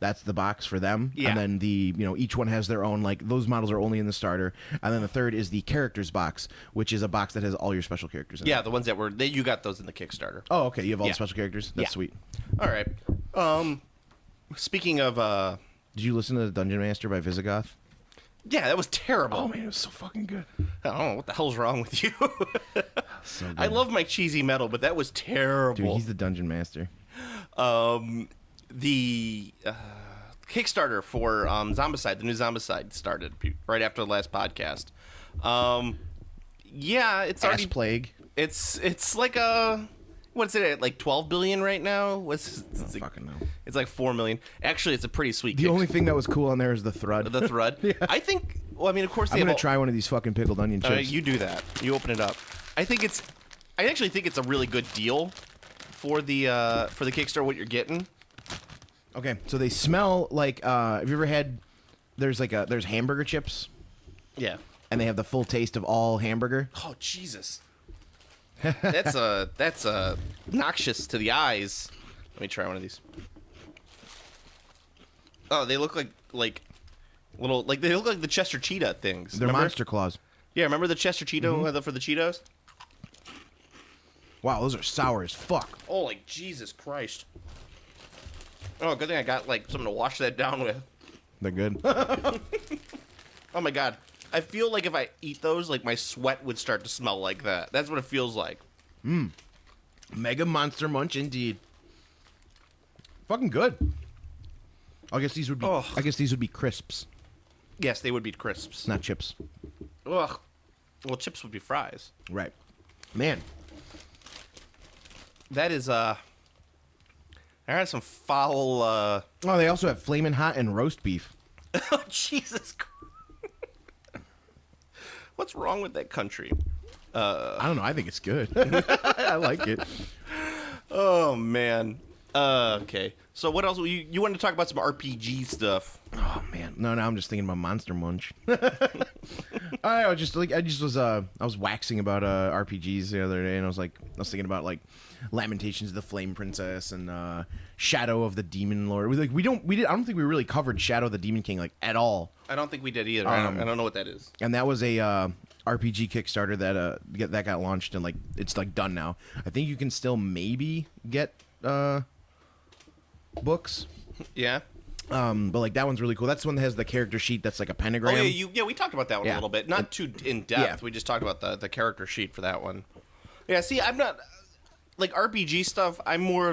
That's the box for them. Yeah. And then each one has their own, like, those models are only in the starter. And then the third is the characters box, which is a box that has all your special characters in it. Yeah, the ones that you got those in the Kickstarter. Oh, okay. You have all Yeah. the special characters? That's Yeah. sweet. All right. Speaking of, Did you listen to The Dungeon Master by Visigoth? yeah, that was terrible. Oh, man, it was so fucking good. I don't know what the hell's wrong with you. So good. I love my cheesy metal, but that was terrible. Dude, he's the Dungeon Master. The Kickstarter for Zombicide, the new Zombicide, started right after the last podcast. Yeah, it's already Plague. It's like what's it at, like 12 billion right now? It's like, Fucking no. it's like 4 million. Actually, it's a pretty sweet. The only thing that was cool on there is the Thrud. the Thrud. Yeah. I think. Well, I mean, of course, I'm going to try one of these fucking pickled onion chips. You do that. You open it up. I actually think it's a really good deal for the Kickstarter. What you're getting. Okay, so they smell like, have you ever had, there's hamburger chips, Yeah. and they have the full taste of all hamburger? Oh Jesus. That's noxious to the eyes. Let me try one of these. Oh, they look like little, like they look like the Chester Cheetah things. They're remember? Monster Claws. Yeah, remember the Chester Cheetah for the Cheetos? Wow, those are sour as fuck. Oh, like Jesus Christ. Oh, good thing I got like something to wash that down with. They're good. Oh my God. I feel like if I eat those, like my sweat would start to smell like that. That's what it feels like. Mega Monster Munch indeed. Fucking good. I guess these would be. Oh. I guess these would be crisps, Yes, they would be crisps. not chips. Ugh. Well, chips would be fries. Right. Man, That is I had some foul oh, they also have flamin' hot and roast beef. Oh, Jesus Christ. What's wrong with that country? I don't know. I think it's good. I like it. Oh man. Okay. So what else? You wanted to talk about some RPG stuff? Oh man, no, I'm just thinking about Monster Munch. I was waxing about RPGs the other day, and I was thinking about like Lamentations of the Flame Princess and Shadow of the Demon Lord. I don't think we really covered Shadow of the Demon King like at all. I don't think we did either. I don't know what that is. And that was a RPG Kickstarter that got launched, and like it's like done now. I think you can still maybe get books. Yeah. But like that one's really cool. That's the one that has the character sheet that's like a pentagram. Oh yeah, we talked about that one a Yeah. little bit. Not too in depth. Yeah. We just talked about the character sheet for that one. Yeah, see, I'm not like RPG stuff. I'm more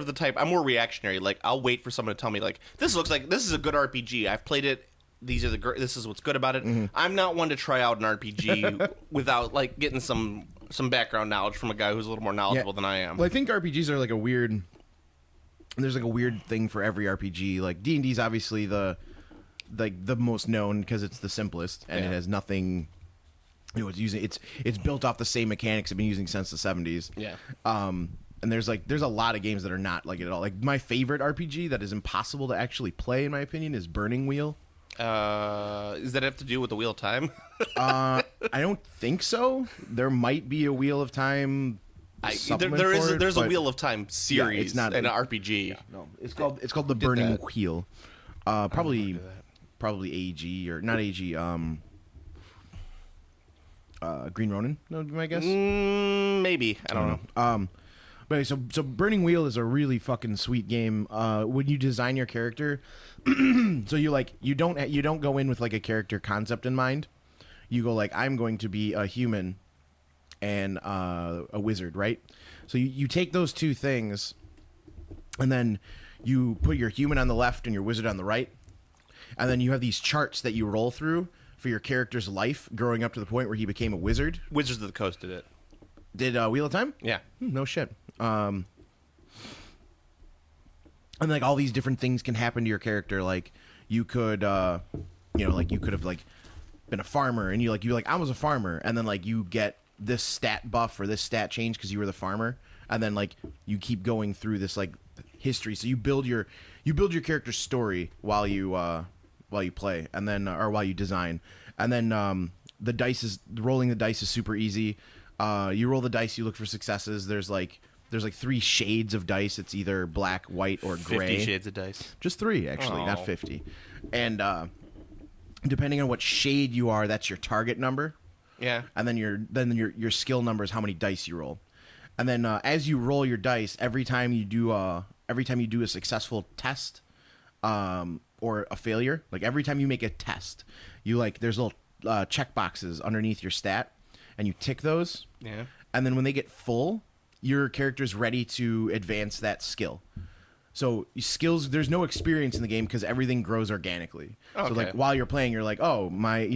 reactionary. Like I'll wait for someone to tell me like this is a good RPG. I've played it. This is what's good about it. Mm-hmm. I'm not one to try out an RPG without like getting some background knowledge from a guy who's a little more knowledgeable than I am. Well, I think RPGs are like a weird. There's like a weird thing for every RPG. Like D&D is obviously the most known because it's the simplest and Yeah. it has nothing. It's built off the same mechanics I've been using since the 70s. Yeah. And there's a lot of games that are not like it at all. Like my favorite RPG that is impossible to actually play in my opinion is Burning Wheel. Does that have to do with the Wheel of Time? I don't think so. There might be a Wheel of Time. supplement for it, there's a but Wheel of Time series. it's not an RPG. No, it's called the Burning that. Wheel. Probably AG or not AG. Green Ronin. That would be my guess. Maybe I don't know. But so Burning Wheel is a really fucking sweet game. When you design your character, so you don't go in with like a character concept in mind. You go like I'm going to be a human and a wizard, right? So you take those two things, and then you put your human on the left and your wizard on the right, and then you have these charts that you roll through for your character's life growing up to the point where he became a wizard. Wizards of the Coast did it. Did Wheel of Time? Yeah. No shit. And like all these different things can happen to your character. Like you could, like you could have like been a farmer, and you're like I was a farmer, and then like you get this stat buff or this stat change because you were the farmer, and then like you keep going through this like history. So you build your character's story while you play, and then or while you design, and then rolling the dice is super easy. You roll the dice, you look for successes. There's like 3 shades of dice. It's either black, white, or gray. 50 shades of dice. Just 3, actually, not 50. And depending on what shade you are, that's your target number. Yeah. And then your skill number is how many dice you roll. And then as you roll your dice, every time you do a successful test or a failure, like every time you make a test, you like there's little check boxes underneath your stat, and you tick those. Yeah. And then when they get full, your character's ready to advance that skill. So skills, there's no experience in the game because everything grows organically. Okay. So like while you're playing, you're like, oh my,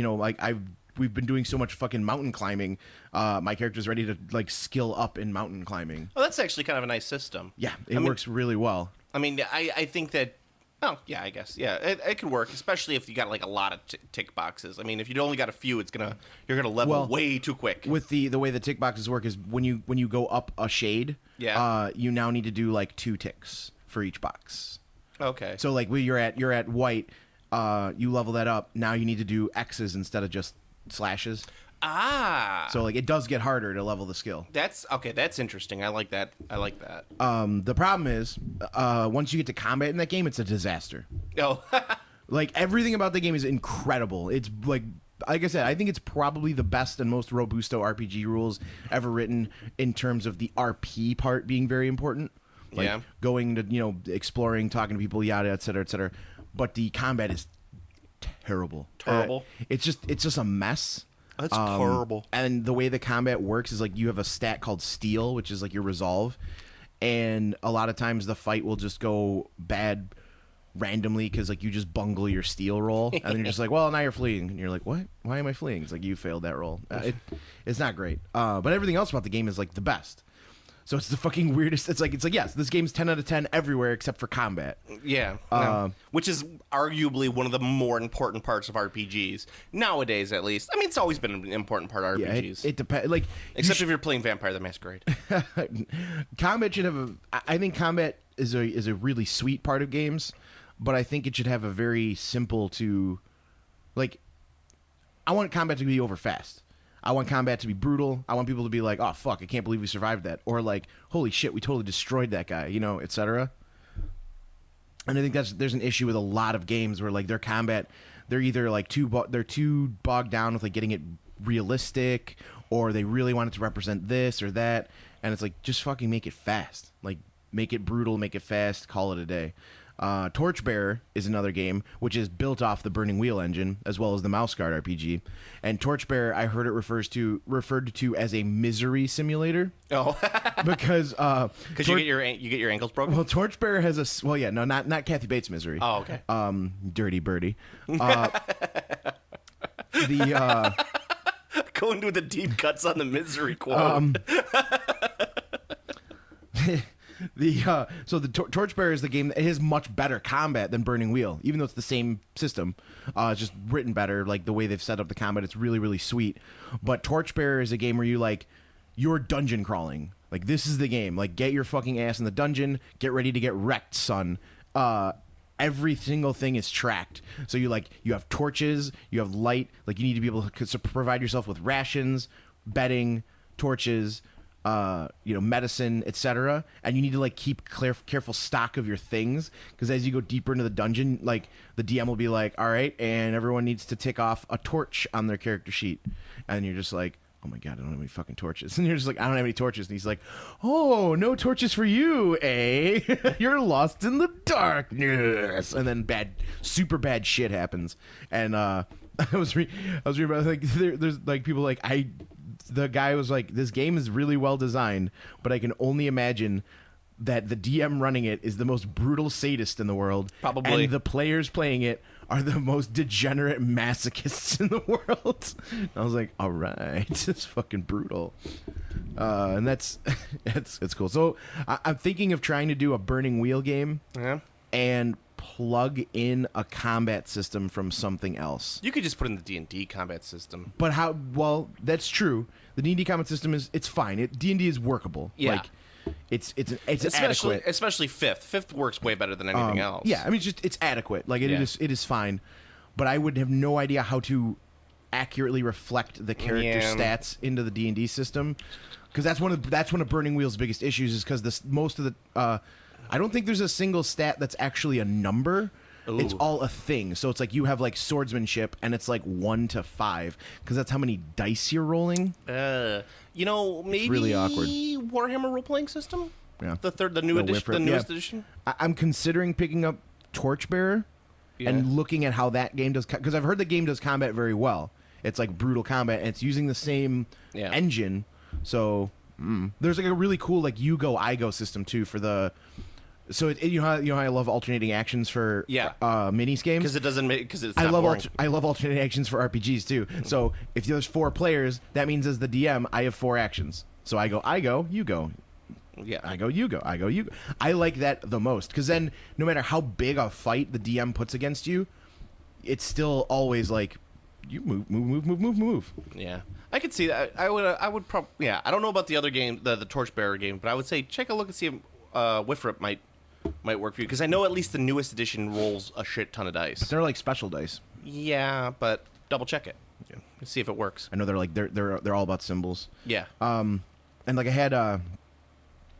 we've been doing so much fucking mountain climbing. My character's ready to like skill up in mountain climbing. Oh, that's actually kind of a nice system. Yeah, it works really well. I mean, I think that. Oh, yeah, I guess. Yeah, it could work, especially if you got like a lot of tick boxes. I mean, if you only got a few, you're gonna level way too quick. With the way the tick boxes work is when you go up a shade, you now need to do like 2 ticks for each box. Okay. So like you're at white, you level that up. Now you need to do X's instead of just slashes. Ah. So like it does get harder to level the skill. That's okay. That's interesting. I like that. The problem is, once you get to combat in that game, it's a disaster. Oh. Like everything about the game is incredible. It's like I said, I think it's probably the best and most robusto RPG rules ever written in terms of the RP part being very important. Like going to exploring, talking to people, yada, et cetera, et cetera. But the combat is terrible. Terrible. It's just a mess. That's terrible. And the way the combat works is like you have a stat called Steel, which is like your resolve, and a lot of times the fight will just go bad randomly because like you just bungle your Steel roll, and then you're just like, well, now you're fleeing, and you're like, what? Why am I fleeing? It's like you failed that roll. It's not great. But everything else about the game is like the best. So it's the fucking weirdest. It's like yes, this game's 10 out of 10 everywhere except for combat. Yeah, which is arguably one of the more important parts of RPGs nowadays, at least. I mean, it's always been an important part of RPGs. It depends. Like except if you're playing Vampire the Masquerade. Combat should have I think combat is a really sweet part of games, but I think it should have a very simple to, like, I want combat to be over fast. I want combat to be brutal. I want people to be like, oh, fuck, I can't believe we survived that. Or like, holy shit, we totally destroyed that guy, etc. And I think there's an issue with a lot of games where like their combat, they're either like too bogged down with like getting it realistic, or they really want it to represent this or that. And it's like, just fucking make it fast. Like, make it brutal, make it fast, call it a day. Torchbearer is another game which is built off the Burning Wheel engine as well as the Mouse Guard RPG. And Torchbearer, I heard it referred to as a misery simulator. Oh, because you get your ankles broken. Well, Torchbearer has not Kathy Bates' misery. Oh, okay. Dirty birdie. Going to the deep cuts on the misery quote. The Torchbearer is the game that has much better combat than Burning Wheel, even though it's the same system. It's just written better, like the way they've set up the combat. It's really, really sweet. But Torchbearer is a game where you're dungeon crawling. Like, this is the game. Like, get your fucking ass in the dungeon. Get ready to get wrecked, son. Every single thing is tracked. So you have torches, you have light. Like, you need to be able to provide yourself with rations, bedding, torches, medicine, etc. And you need to like keep careful stock of your things, because as you go deeper into the dungeon, like the DM will be like, all right, and everyone needs to tick off a torch on their character sheet, and you're just like, oh my god, I don't have any fucking torches. And you're just like, I don't have any torches. And he's like, oh, no torches for you, eh? You're lost in the darkness. And then super bad shit happens. And I was reading about like there's like people like the guy was like, this game is really well designed, but I can only imagine that the DM running it is the most brutal sadist in the world. Probably. And the players playing it are the most degenerate masochists in the world. I was like, all right, it's fucking brutal. And that's it's cool. So I'm thinking of trying to do a burning wheel game Yeah. and plug in a combat system from something else. You could just put in the D&D combat system. But how? Well, that's true. The D&D combat system it's fine. D&D is workable. Yeah. Like, it's Especially adequate. especially fifth. Fifth works way better than anything else. Yeah, I mean, it's adequate. Like it Yeah. is fine. But I would have no idea how to accurately reflect the character stats into the D&D system, because that's one of Burning Wheel's biggest issues, is because most of the I don't think there's a single stat that's actually a number. Ooh. It's all a thing. So it's like you have like swordsmanship, and it's like 1 to 5, because that's how many dice you're rolling. Maybe really awkward. Warhammer role playing system. Yeah, The newest Yeah. edition. I'm considering picking up Torchbearer and looking at how that game does, because I've heard the game does combat very well. It's like brutal combat, and it's using the same engine. So there's like a really cool like you go I go system too for the. So you know how I love alternating actions for minis games, Because it doesn't make it's I not love boring. I love alternating actions for RPGs too. So if there's 4 players, that means as the DM I have 4 actions. So I go, you go. Yeah. I go, you go. I go, you go. I like that the most, because then no matter how big a fight the DM puts against you, it's still always like you move. Yeah, I could see that. I would probably. Yeah, I don't know about the other game, the Torchbearer game, but I would say check a look and see if Wifrip might work for you, because I know at least the newest edition rolls a shit ton of dice. They're like special dice. Yeah, but double check it. Yeah. See if it works. I know they're all about symbols. Yeah. And like I had a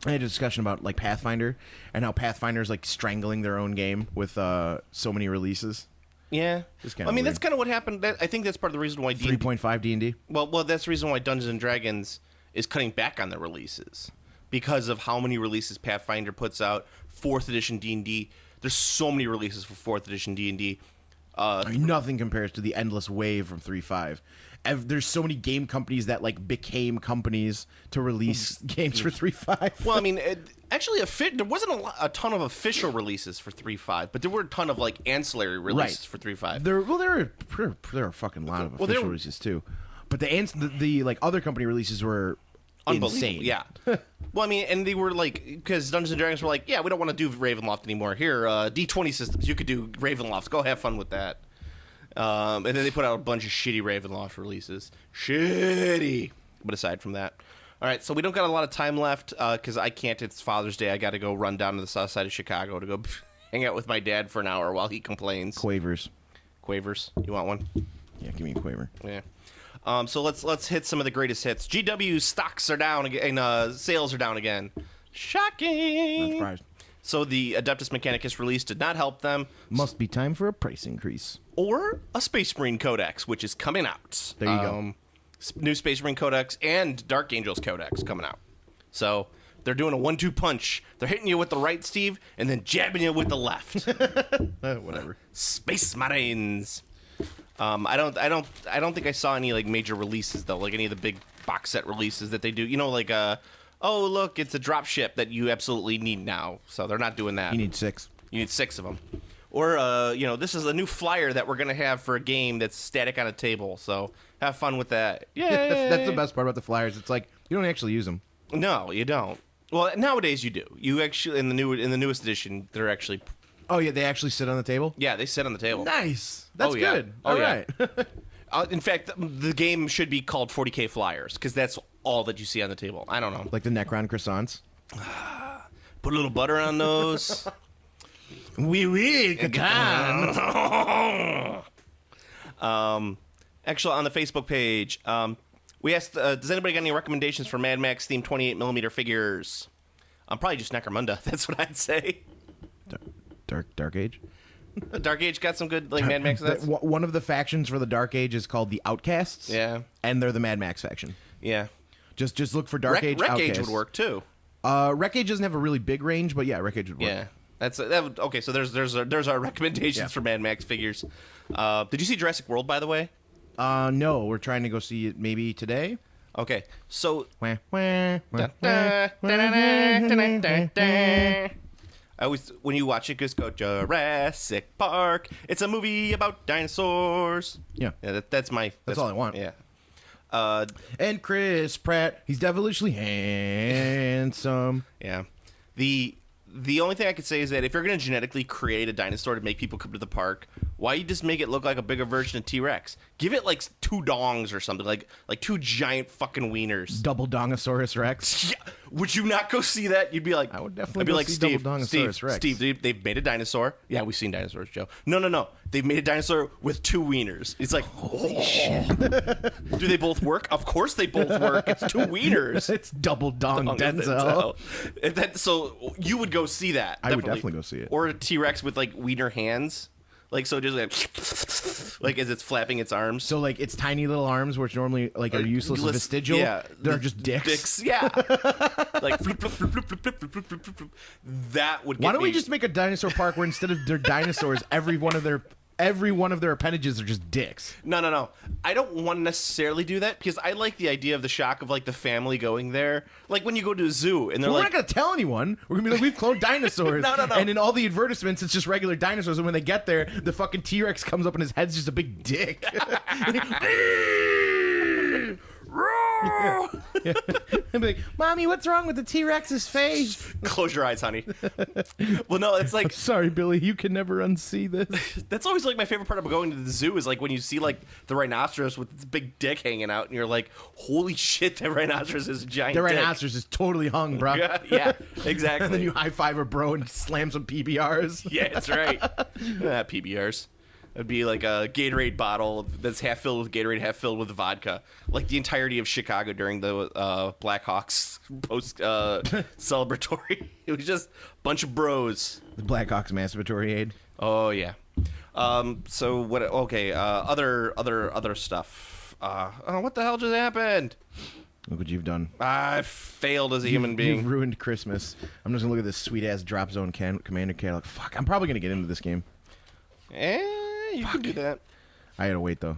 discussion about like Pathfinder, and how Pathfinder's like strangling their own game with so many releases. Yeah. It's I kinda mean, weird. that's kind of what happened. I think that's part of the reason why 3.5 D&D. Well, that's the reason why Dungeons and Dragons is cutting back on their releases, because of how many releases Pathfinder puts out. 4th edition D&D. There's so many releases for 4th edition D&D. I mean, nothing compares to the endless wave from 3.5. There's so many game companies that like became companies to release games for 3.5. Well, I mean, actually, there wasn't a ton of official releases for 3.5, but there were a ton of like ancillary releases for 3.5. There are a fucking lot of official releases too, but the like other company releases were insane. Yeah. Well, I mean, and they were like, because Dungeons and Dragons were like, yeah, we don't want to do Ravenloft anymore. Here, D20 systems, you could do Ravenlofts. Go have fun with that. And then they put out a bunch of shitty Ravenloft releases. Shitty. But aside from that. All right, so we don't got a lot of time left, because I can't. It's Father's Day. I got to go run down to the south side of Chicago to go hang out with my dad for an hour while he complains. Quavers. You want one? Yeah, give me a quaver. Yeah. So let's hit some of the greatest hits. GW stocks are down again, and sales are down again. Shocking. Not surprised. So the Adeptus Mechanicus release did not help them. Must be time for a price increase. Or a Space Marine Codex, which is coming out. There you go. New Space Marine Codex and Dark Angels Codex coming out. So they're doing a 1-2 punch. They're hitting you with the right, Steve, and then jabbing you with the left. Whatever. Space Marines. I don't think I saw any like major releases though, like any of the big box set releases that they do. You know, like oh look, it's a drop ship that you absolutely need now. So they're not doing that. You need 6. You need 6 of them. Or this is a new flyer that we're gonna have for a game that's static on a table. So have fun with that. Yeah, That's the best part about the flyers. It's like you don't actually use them. No, you don't. Well, nowadays you do. You actually in the newest edition, they're actually. Oh yeah, they actually sit on the table. Yeah, they sit on the table. Nice. That's Oh, yeah. good. Oh, All yeah. right. In fact, the game should be called 40K Flyers, because that's all that you see on the table. I don't know. Like the Necron croissants. Put a little butter on those. Oui, Catan. Actually, on the Facebook page, we asked, does anybody got any recommendations for Mad Max themed 28mm figures? Probably just Necromunda. That's what I'd say. Dark Age. Dark Age got some good like Mad Max. One of the factions for the Dark Age is called the Outcasts. Yeah, and they're the Mad Max faction. Yeah, just look for Dark Age. Wreck Outcasts. Age would work too. Wreck Age doesn't have a really big range, but yeah, Wreck Age would work. Yeah, okay. So there's our recommendations for Mad Max figures. Did you see Jurassic World, by the way? No, we're trying to go see it maybe today. Okay, so Wah, wah, wah, I always, when you watch it, just go Jurassic Park. It's a movie about dinosaurs. Yeah. That's all I want. Yeah. And Chris Pratt, he's devilishly handsome. Yeah. The only thing I could say is that if you're going to genetically create a dinosaur to make people come to the park, why you just make it look like a bigger version of T-Rex? Give it like 2 dongs or something, like 2 giant fucking wieners. Double Dongosaurus Rex. Yeah. Would you not go see that? You'd be like, I would definitely I'd be go like, see Steve, Double Dongosaurus Rex. Steve, they've made a dinosaur. Yeah, we've seen dinosaurs, Joe. No. They've made a dinosaur with 2 wieners. It's like, holy shit. Do they both work? Of course they both work. It's 2 wieners. It's Double Dong Denzel. So you would go see that. I would definitely go see it. Or a T-Rex with like wiener hands. Like, so just like as it's flapping its arms. So, like, its tiny little arms, which normally, like, are useless and vestigial, yeah, they're just dicks. Dicks, yeah. Like, flip, flip, flip, flip, flip, flip, flip, flip, flip. That would get Why don't me. we just make a dinosaur park where instead of their dinosaurs, every one of their appendages are just dicks? No. I don't want to necessarily do that because I like the idea of the shock of like the family going there. Like when you go to a zoo and they're We're like, not going to tell anyone. We're going to be like, we've cloned dinosaurs. No. And in all the advertisements, it's just regular dinosaurs. And when they get there, the fucking T-Rex comes up and his head's just a big dick. Yeah. And be like, Mommy, what's wrong with the T-Rex's face? close your eyes, honey. Well, no, it's like Sorry, Billy, you can never unsee this. that's always like my favorite part about going to the zoo is like when you see like the rhinoceros with its big dick hanging out and you're like, holy shit, that rhinoceros is a giant The dick. rhinoceros is totally hung, bro. Yeah, exactly. And then you high-five a bro and slam some PBRs. Yeah, that's right. PBRs. It'd be like a Gatorade bottle that's half filled with Gatorade, half filled with vodka. Like the entirety of Chicago during the Blackhawks post celebratory. It was just a bunch of bros. The Blackhawks masturbatory aid. Oh yeah. So what? Okay. Other stuff. What the hell just happened? Look what you've done. I failed as a human being. You've ruined Christmas. I'm just gonna look at this sweet ass drop zone commander catalog. Fuck, I'm probably gonna get into this game. You can do that. I gotta wait though.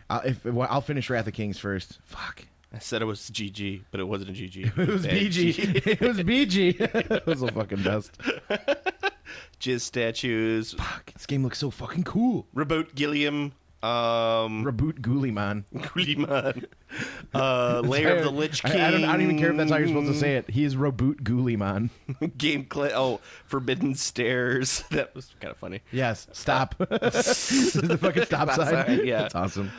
I'll finish Wrath of Kings first. Fuck. I said it was GG, but it wasn't a GG. It was BG. It was BG. It was the fucking best. Jizz statues. Fuck. This game looks so fucking cool. Reboot Gilliam. Reboot Ghouliman. Gulliman. Lair of the Lich King. I don't even care if that's how you're supposed to say it. He is Reboot Ghouliman. Forbidden Stairs. That was kind of funny. Yes. Stop. The fucking stop sign. Yeah. That's awesome.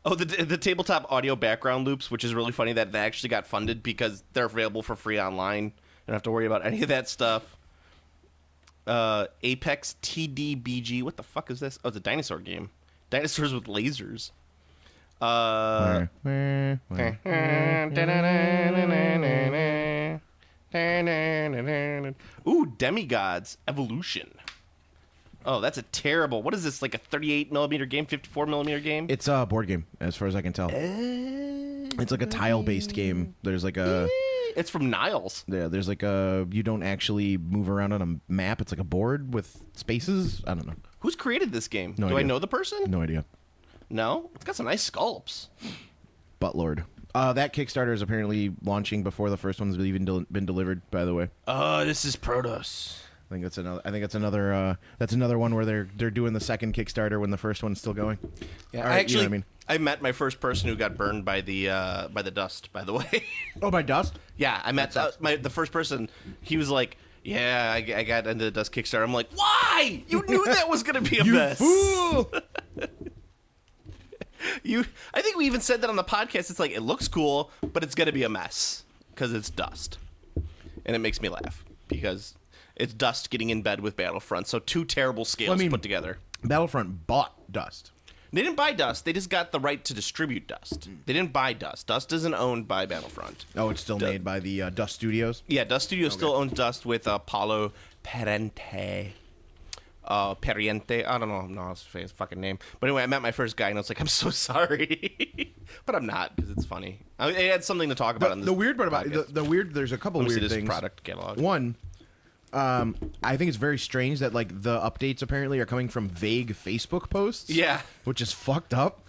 The tabletop audio background loops, which is really funny that they actually got funded because they're available for free online. You don't have to worry about any of that stuff. Apex TDBG. What the fuck is this? Oh, it's a dinosaur game. Dinosaurs with lasers. Ooh, Demigods Evolution. Oh, that's a terrible. What is this? Like a 38mm game, 54mm game? It's a board game, as far as I can tell. It's like a tile-based game. There's like a. It's from Niles. Yeah, there's like a. You don't actually move around on a map. It's like a board with spaces. I don't know. Who's created this game? No Do I idea. know the person? No idea. No? It's got some nice sculpts. Buttlord. That Kickstarter is apparently launching before the first one's even been delivered. By the way. Oh, this is Protoss. I think that's another. That's another one where they're doing the second Kickstarter when the first one's still going. Yeah, All right, actually, you know what I mean. I met my first person who got burned by the dust. By the way. Oh, by dust. Yeah, I met the first person. He was like, "Yeah, I got into the dust Kickstarter." I'm like, "Why? You knew that was going to be a mess, Fool! I think we even said that on the podcast. It's like it looks cool, but it's going to be a mess because it's dust, and it makes me laugh because it's dust getting in bed with Battlefront. So 2 terrible scales put together. Battlefront bought Dust. They didn't buy Dust. They just got the right to distribute Dust. They didn't buy Dust. Dust isn't owned by Battlefront. Oh, it's still made by the Dust Studios? Yeah, Dust Studios still owns Dust with Paulo Parente. Periente. I don't know. No, it's his fucking name. But anyway, I met my first guy, and I was like, I'm so sorry. But I'm not, because it's funny. I had something to talk about on this The weird part about podcast. there's a couple Let me weird see this things. product catalog. One, I think it's very strange that like the updates apparently are coming from vague Facebook posts. Yeah. Which is fucked up.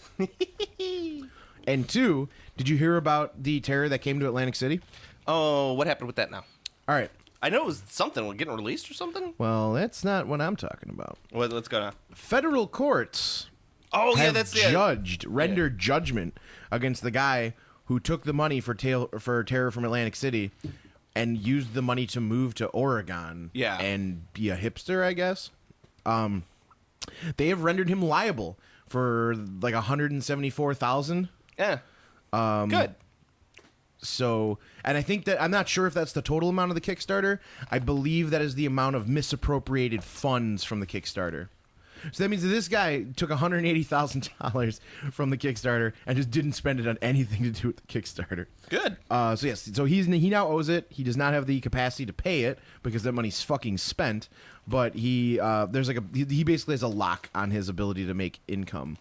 And 2, did you hear about the terror that came to Atlantic City? Oh, what happened with that now? All right. I know it was something getting released or something. Well, that's not what I'm talking about. Well, let's go now. Federal courts Oh, yeah, have that's the rendered judgment against the guy who took the money for Terror from Atlantic City and used the money to move to Oregon and be a hipster, I guess. They have rendered him liable for like $174,000. Yeah. Good. So, and I think that I'm not sure if that's the total amount of the Kickstarter. I believe that is the amount of misappropriated funds from the Kickstarter. So that means that this guy took $180,000 from the Kickstarter and just didn't spend it on anything to do with the Kickstarter. Good. So yes, so he now owes it. He does not have the capacity to pay it because that money's fucking spent. But he basically has a lock on his ability to make income.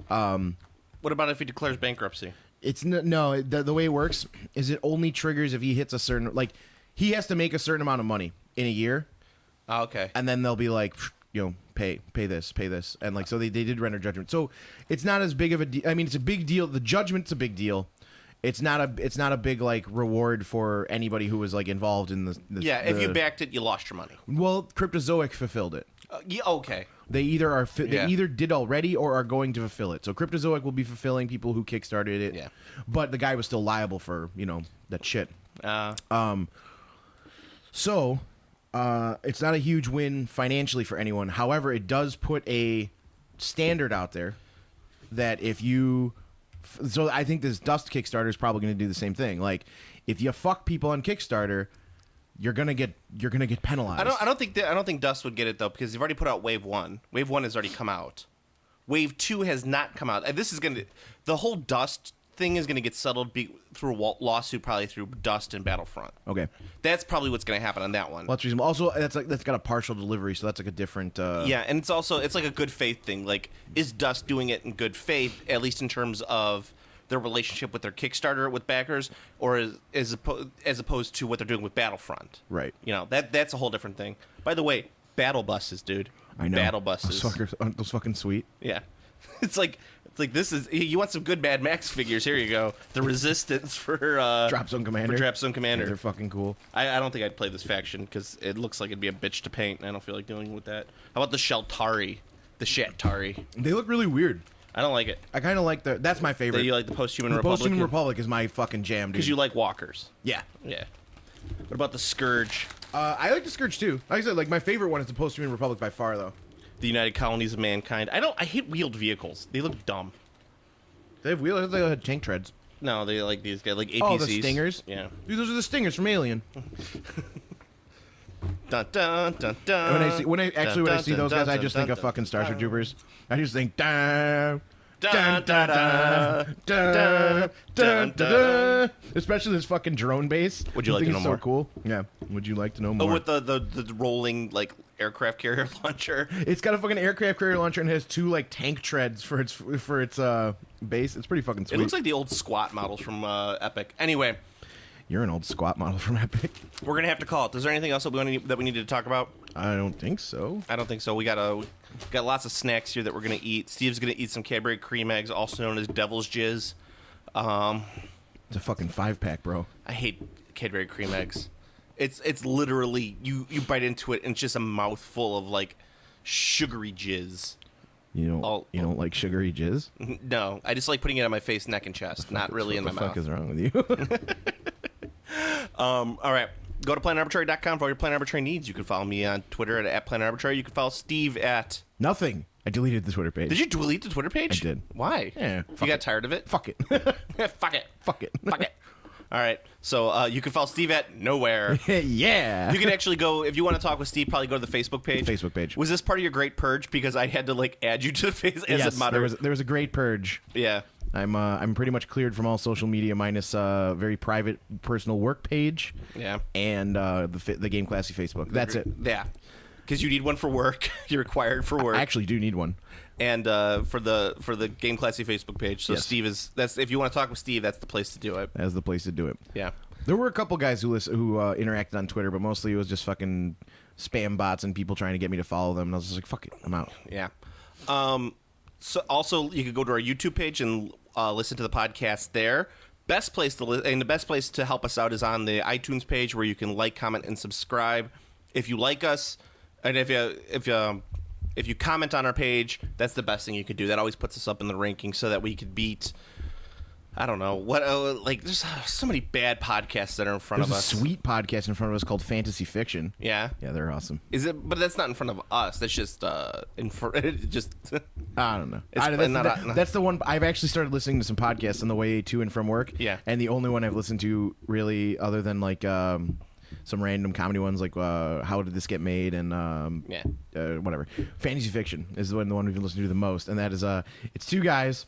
What about if he declares bankruptcy? It's no. The way it works is it only triggers if he hits a certain, like, he has to make a certain amount of money in a year. Oh, okay. And then they'll be like, pay this, and like, so they did render judgment. So it's not as big of a deal. I mean, it's a big deal. The judgment's a big deal. It's not a big like reward for anybody who was like involved in the if you backed it, you lost your money. Well, Cryptozoic fulfilled it. Yeah, okay. They either they either did already or are going to fulfill it. So Cryptozoic will be fulfilling people who kickstarted it. Yeah. But the guy was still liable for that shit. So it's not a huge win financially for anyone. However, it does put a standard out there that if you... So I think this Dust Kickstarter is probably going to do the same thing. Like, if you fuck people on Kickstarter, you're gonna get penalized. I don't think Dust would get it though, because they've already put out Wave 1. Wave 1 has already come out. Wave 2 has not come out. And the whole Dust thing is gonna get settled through a lawsuit, probably through Dust and Battlefront. Okay, that's probably what's gonna happen on that one. Well, that's reasonable. Also, that's got a partial delivery, so that's like a different. Yeah, and it's like a good faith thing. Like, is Dust doing it in good faith, at least in terms of their relationship with their Kickstarter with backers, or as opposed to what they're doing with Battlefront? Right. That's a whole different thing. By the way, battle buses, dude. I know. Battle buses. Those fucking sweet. Yeah. It's like this is, you want some good Mad Max figures? Here you go. The Resistance for Drop Zone Commander. For Drop Zone Commander. Yeah, they're fucking cool. I don't think I'd play this faction because it looks like it'd be a bitch to paint, and I don't feel like dealing with that. How about the Sheltari? The Shatari. They look really weird. I don't like it. I kind of like that's my favorite. You like the Post-Human Republic? Post-Human Republic is my fucking jam, dude. Because you like walkers. Yeah. Yeah. What about the Scourge? I like the Scourge too. Like I said, like my favorite one is the Post-Human Republic by far, though. The United Colonies of Mankind. I hate wheeled vehicles. They look dumb. They have wheels. They have tank treads. No, they like these guys, like APCs. Oh, the Stingers. Yeah. Dude, those are the Stingers from Alien. Dun, dun, dun, dun, when I see those guys, I just think of fucking Starship Troopers. I just think dun dun dun dun dun dun dun. Especially this fucking drone base. Would you like to know more? So cool. Yeah. Would you like to know more? Oh, with the rolling like aircraft carrier launcher. It's got a fucking aircraft carrier launcher and has two like tank treads for its base. It's pretty fucking sweet. It looks like the old squat models from Epic. Anyway. You're an old squat model from Epic. We're gonna have to call it. Is there anything else that we needed to talk about? I don't think so. I don't think so. We got lots of snacks here that we're gonna eat. Steve's gonna eat some Cadbury cream eggs, also known as Devil's Jizz. It's a fucking 5-pack, bro. I hate Cadbury cream eggs. It's literally you bite into it and it's just a mouthful of like sugary jizz. You don't like sugary jizz? No, I just like putting it on my face, neck, and chest, not really in my mouth. What the fuck is wrong with you? All right. Go to PlanetArbitrary.com for all your Planet Arbitrary needs. You can follow me on Twitter at PlanetArbitrary. You can follow Steve at... Nothing. I deleted the Twitter page. Did you delete the Twitter page? I did. Why? Yeah. You got tired of it? Fuck it. Fuck it. Fuck it. Fuck it. All right. So you can follow Steve at Nowhere. Yeah. You can actually go, if you want to talk with Steve, probably go to the Facebook page. Facebook page. Was this part of your great purge? Because I had to like add you to the face as yes, a moderator. there was a great purge. Yeah. I'm pretty much cleared from all social media minus very private personal work page. Yeah. And the Game Classy Facebook. That's it. Yeah. Because you need one for work. You're required for work. I actually do need one. And for the Game Classy Facebook page. So yes. that's if you want to talk with Steve, that's the place to do it. That's the place to do it. Yeah. There were a couple guys who interacted on Twitter, but mostly it was just fucking spam bots and people trying to get me to follow them. And I was just like, fuck it, I'm out. Yeah. So also, you could go to our YouTube page and listen to the podcast there. Best place the best place to help us out is on the iTunes page, where you can like, comment, and subscribe. If you like us, and if you if you comment on our page, that's the best thing you could do. That always puts us up in the ranking so that we could beat. I don't know what there's so many bad podcasts that are in front There's of a us. sweet podcast in front of us called Fantasy Fiction. Yeah, they're awesome. Is it? But that's not in front of us. That's just in front. Just I don't know. It's That's the one. I've actually started listening to some podcasts on the way to and from work. Yeah. And the only one I've listened to really, other than like some random comedy ones, like How Did This Get Made and whatever. Fantasy Fiction is the one we've been listening to the most, and that is it's two guys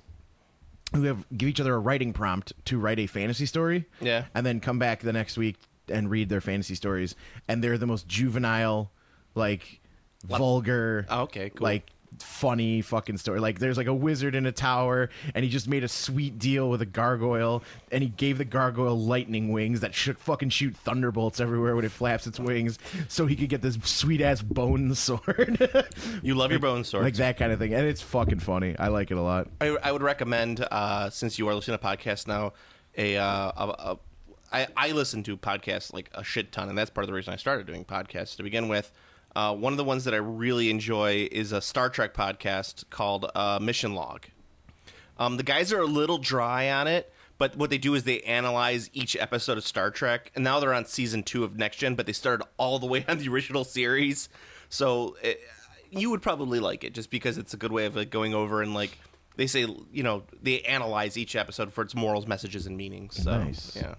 who give each other a writing prompt to write a fantasy story. Yeah. And then come back the next week and read their fantasy stories, and they're the most juvenile, like vulgar, okay, cool. like funny fucking story. Like there's like a wizard in a tower, and he just made a sweet deal with a gargoyle, and he gave the gargoyle lightning wings that fucking shoot thunderbolts everywhere when it flaps its wings, so he could get this sweet ass bone sword. You love your bone swords. Like that kind of thing, and it's fucking funny. I like it a lot. I would recommend, since you are listening to podcasts now, I listen to podcasts like a shit ton, and that's part of the reason I started doing podcasts to begin with. One of the ones that I really enjoy is a Star Trek podcast called Mission Log. The guys are a little dry on it, but what they do is they analyze each episode of Star Trek, and now they're on season 2 of Next Gen, but they started all the way on the original series. So you would probably like it, just because it's a good way of like going over and like they say, they analyze each episode for its morals, messages, and meanings. So, nice. Yeah.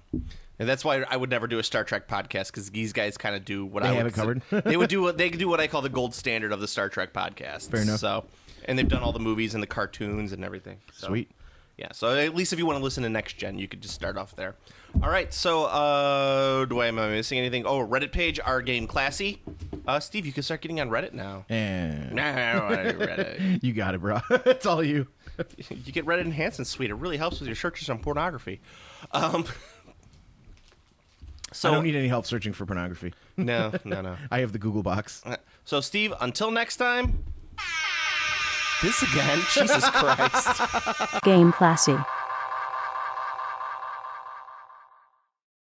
And that's why I would never do a Star Trek podcast, because these guys kind of do what they I have would it covered. They do what I call the gold standard of the Star Trek podcast. Fair enough. So, and they've done all the movies and the cartoons and everything. So, Sweet. Yeah. So at least if you want to listen to Next Gen, you could just start off there. All right. So am I missing anything? Oh, Reddit page, Our Game Classy. Steve, you can start getting on Reddit now. And I don't want to do Reddit. you got it, bro. It's all you. You get Reddit Enhancement Suite. It really helps with your searches on pornography. So I don't need any help searching for pornography. No. I have the Google box. So, Steve, until next time. This again? Jesus Christ. Game Classy.